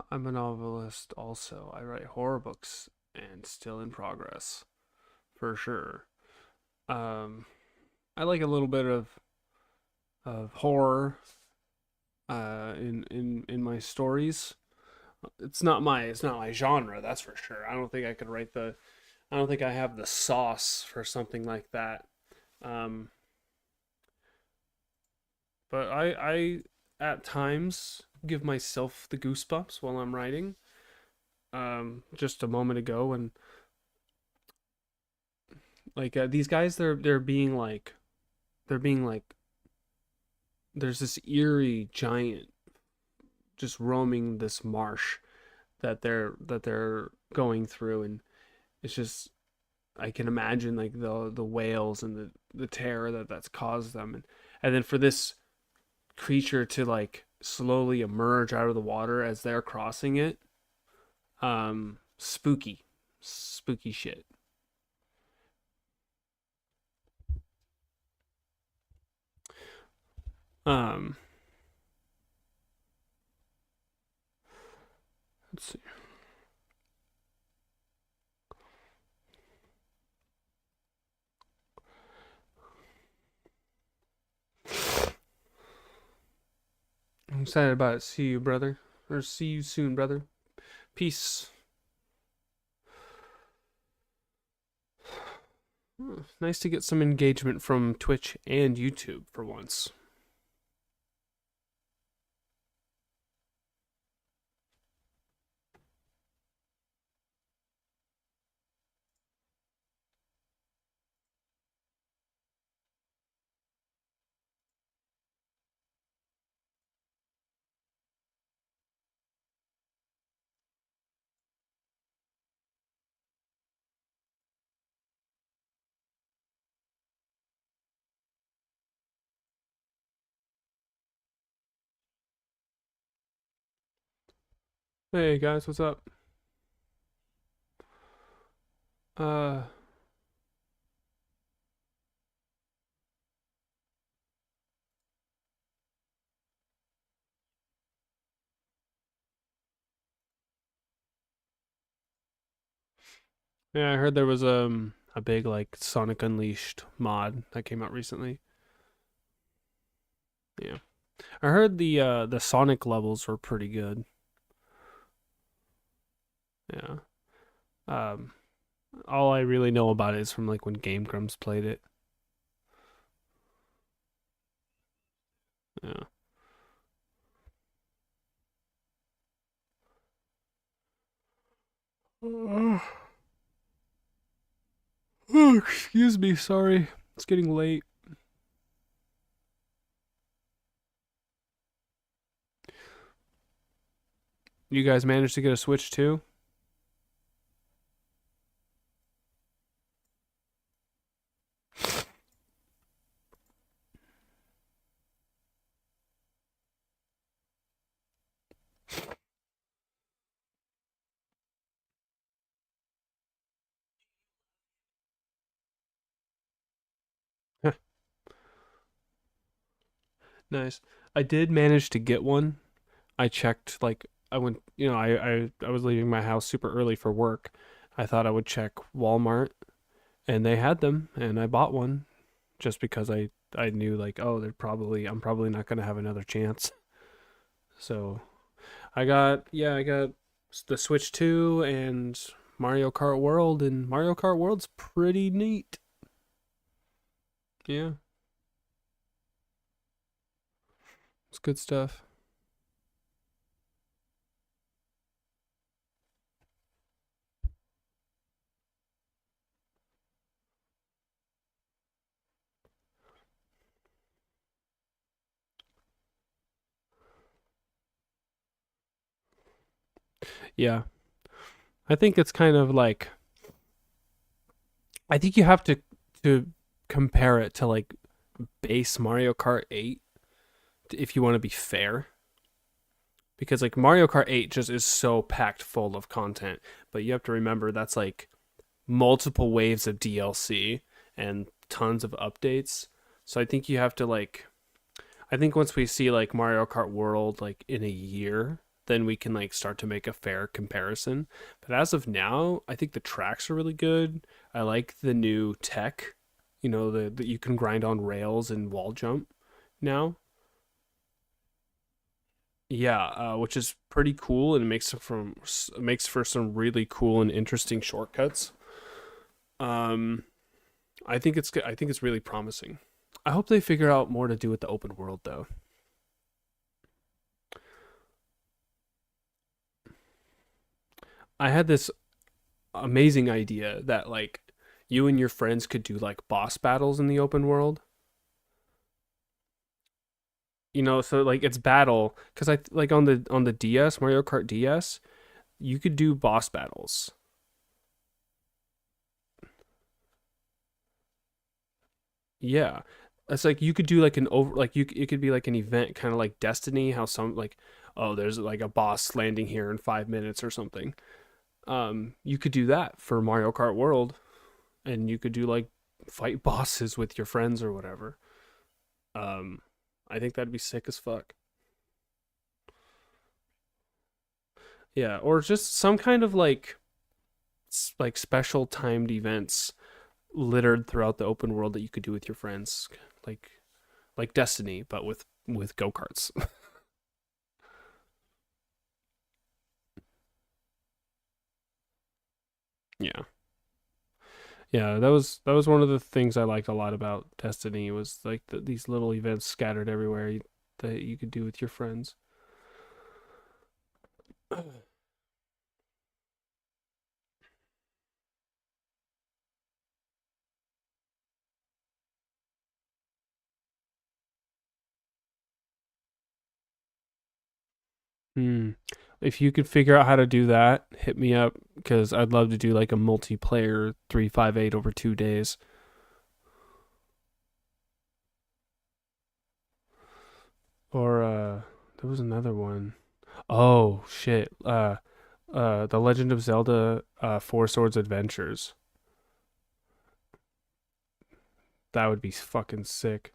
I'm a novelist also. I write horror books and still in progress, for sure. Um, I like a little bit of horror in my stories. It's not my genre, that's for sure. I don't think I could write the I don't think I have the sauce for something like that. Um, but I at times give myself the goosebumps while I'm writing. Just a moment ago, and like these guys, they're being like there's this eerie giant just roaming this marsh that they're going through, and it's just I can imagine like the whales and the terror that's caused them, and then for this creature to like slowly emerge out of the water as they're crossing it. Spooky shit. Um, let's see. I'm excited about it. See you, brother. Or see you soon, brother. Peace. Nice to get some engagement from Twitch and YouTube for once. Hey guys, what's up? Uh, yeah, I heard there was a big like Sonic Unleashed mod that came out recently. Yeah, I heard the Sonic levels were pretty good. Yeah. Um, all I really know about it is from like when Game Grumps played it. Yeah. Oh, excuse me, sorry. It's getting late. You guys managed to get a Switch too? Nice. I did manage to get one. I checked like I went, I was leaving my house super early for work. I thought I would check Walmart and they had them and I bought one just because I knew like, oh, I'm probably not going to have another chance. So, I got the Switch 2 and Mario Kart World, and Mario Kart World's pretty neat. Yeah, it's good stuff. Yeah. I think it's kind of like I think you have to compare it to like base Mario Kart 8 if you want to be fair. Because like Mario Kart 8 just is so packed full of content, but you have to remember that's like multiple waves of DLC and tons of updates. So I think you have to like I think once we see like Mario Kart World like in a year, then we can like start to make a fair comparison. But as of now, I think the tracks are really good. I like the new tech, that you can grind on rails and wall jump now. Yeah, which is pretty cool and makes for some really cool and interesting shortcuts. Um, I think it's good. I think it's really promising. I hope they figure out more to do with the open world though. I had this amazing idea that like you and your friends could do like boss battles in the open world. So like it's battle because I like on the DS Mario Kart DS, you could do boss battles. Yeah, it's like you could do like an over like you it could be like an event kind of like Destiny, how some like oh there's like a boss landing here in 5 minutes or something. You could do that for Mario Kart World, and you could do like fight bosses with your friends or whatever. Um, I think that'd be sick as fuck. Yeah, or just some kind of like special timed events littered throughout the open world that you could do with your friends, like like Destiny, but with go karts. Yeah, yeah, that was one of the things I liked a lot about Destiny was like these little events scattered everywhere that you could do with your friends. Hmm. If you could figure out how to do that, hit me up because I'd love to do like a multiplayer 358 over 2 days. Or there was another one. Oh shit. The Legend of Zelda Four Swords Adventures. That would be fucking sick.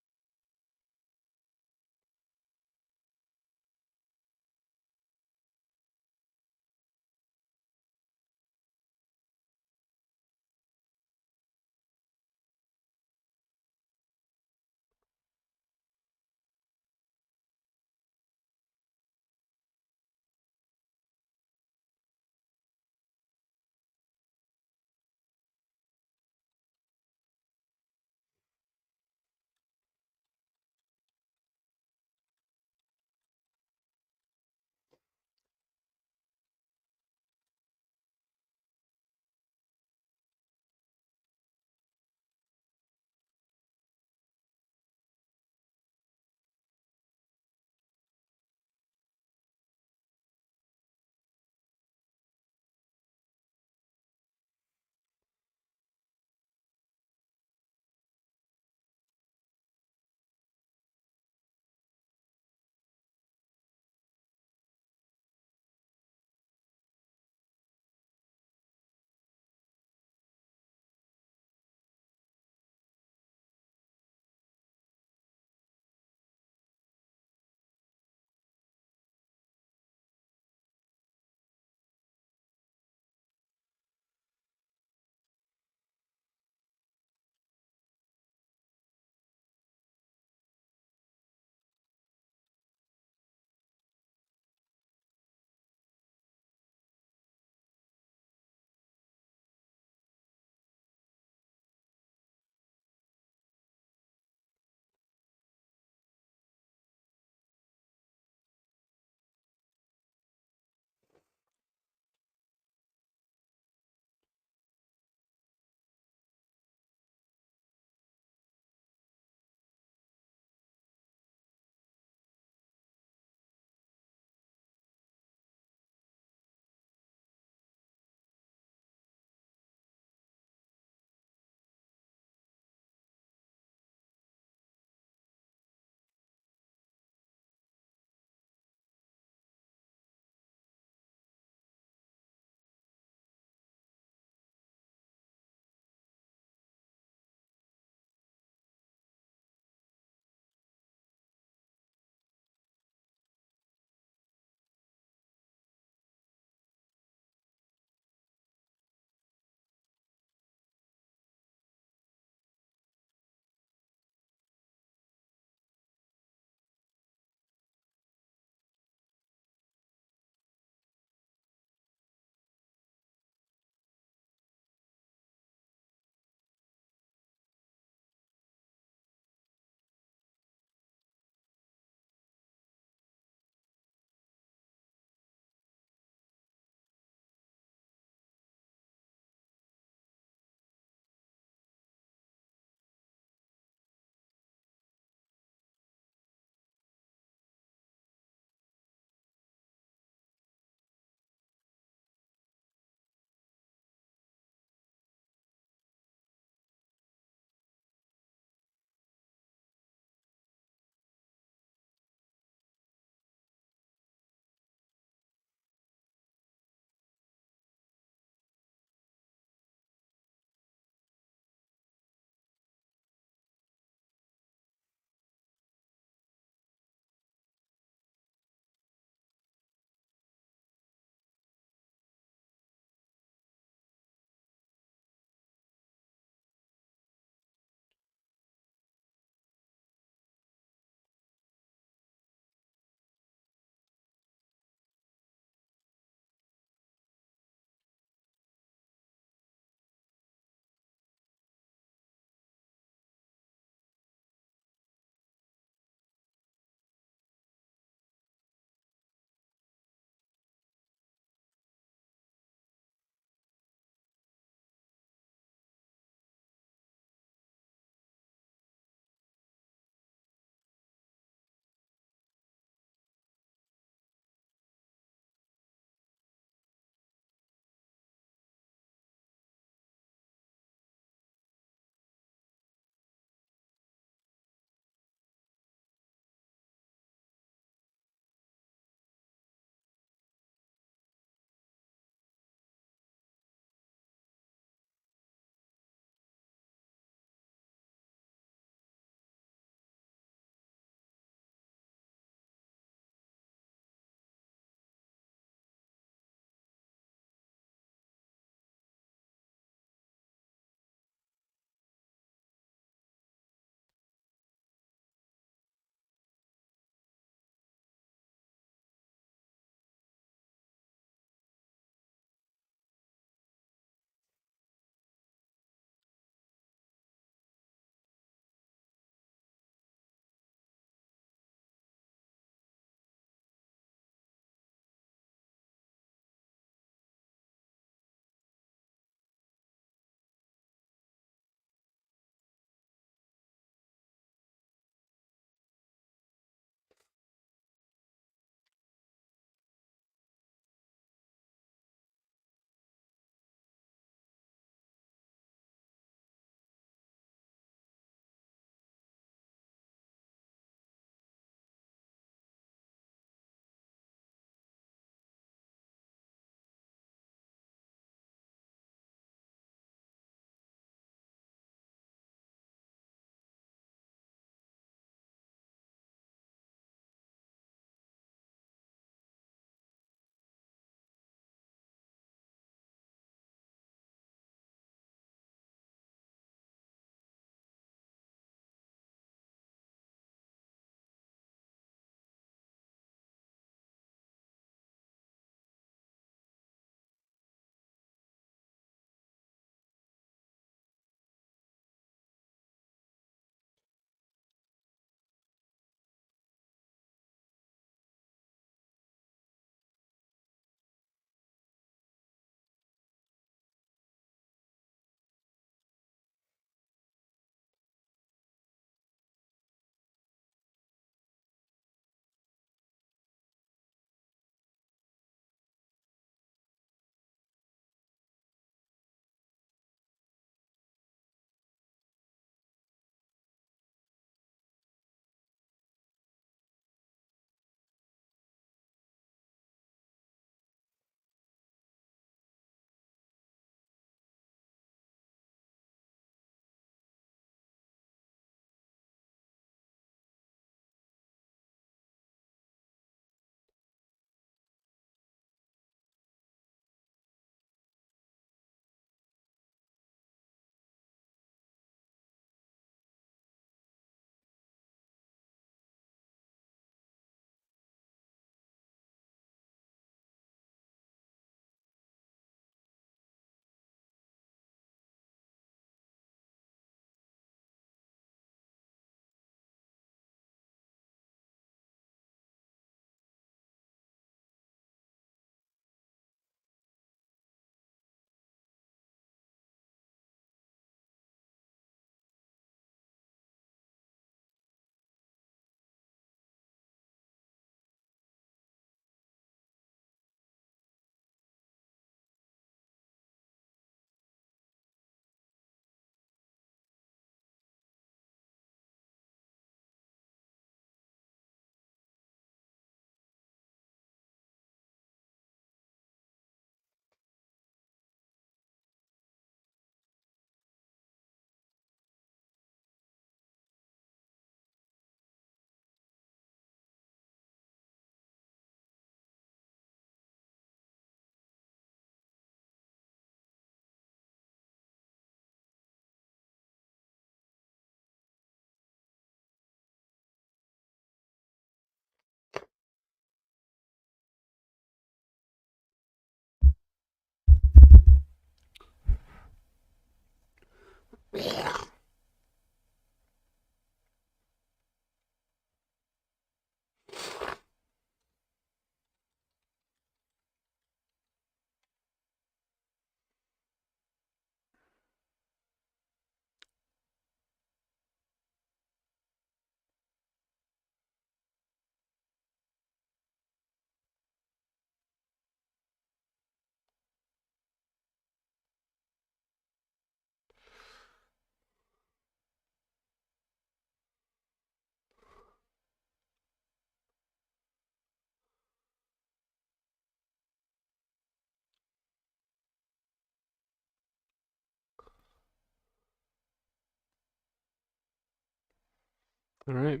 All right.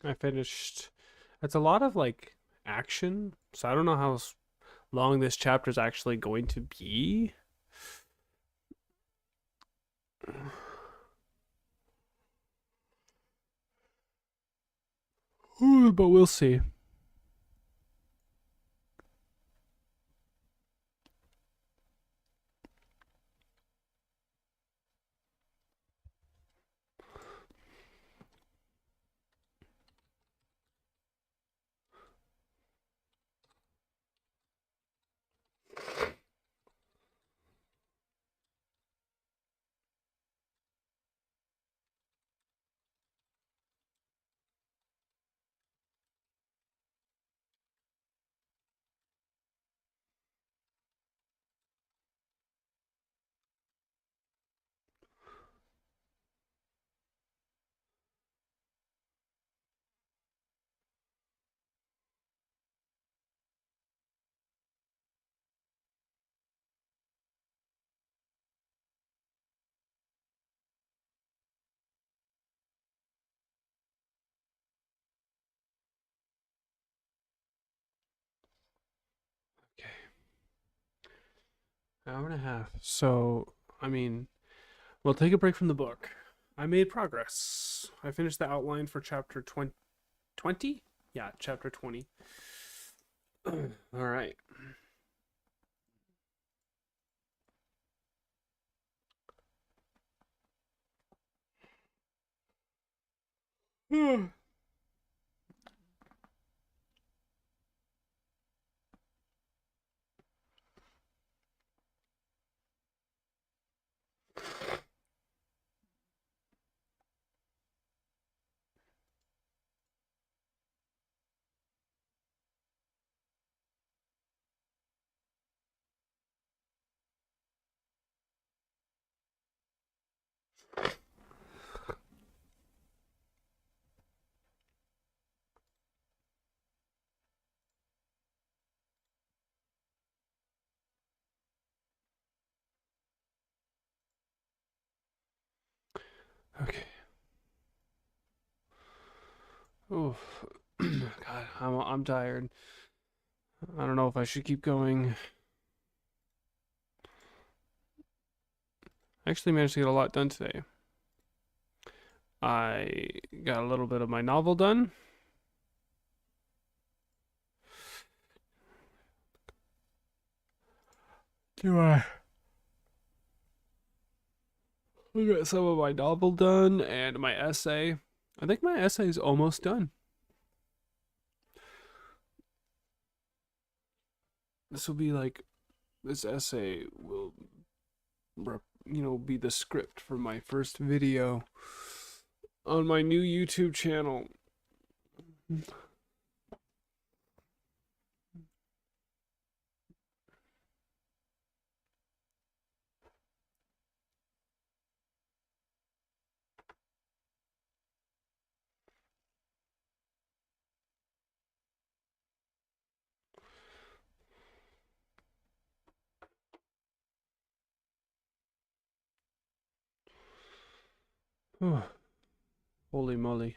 I finished. It's a lot of like action, so I don't know how long this chapter is actually going to be. But we'll see. Okay. Hour and a half. So, I mean, we'll take a break from the book. I made progress. I finished the outline for chapter 20? Yeah, chapter 20. All right. Okay. Oh, God, I'm tired. I don't know if I should keep going. I actually managed to get a lot done today. I got a little bit of my novel done. Do I? I got some of my novel done and my essay. I think my essay is almost done. This will be like, this essay will, be the script for my first video on my new YouTube channel. Holy moly.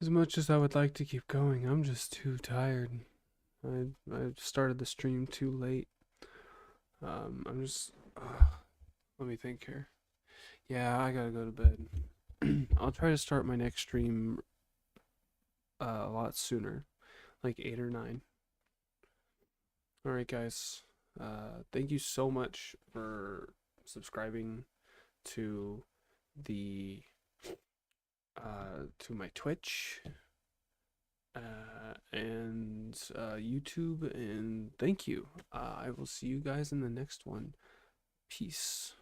As much as I would like to keep going, I'm just too tired. I started the stream too late. I'm just. Let me think here. Yeah, I gotta go to bed. I'll try to start my next stream a lot sooner, like 8 or 9. All right, guys. Thank you so much for subscribing to the to my Twitch and YouTube, and thank you. I will see you guys in the next one. Peace.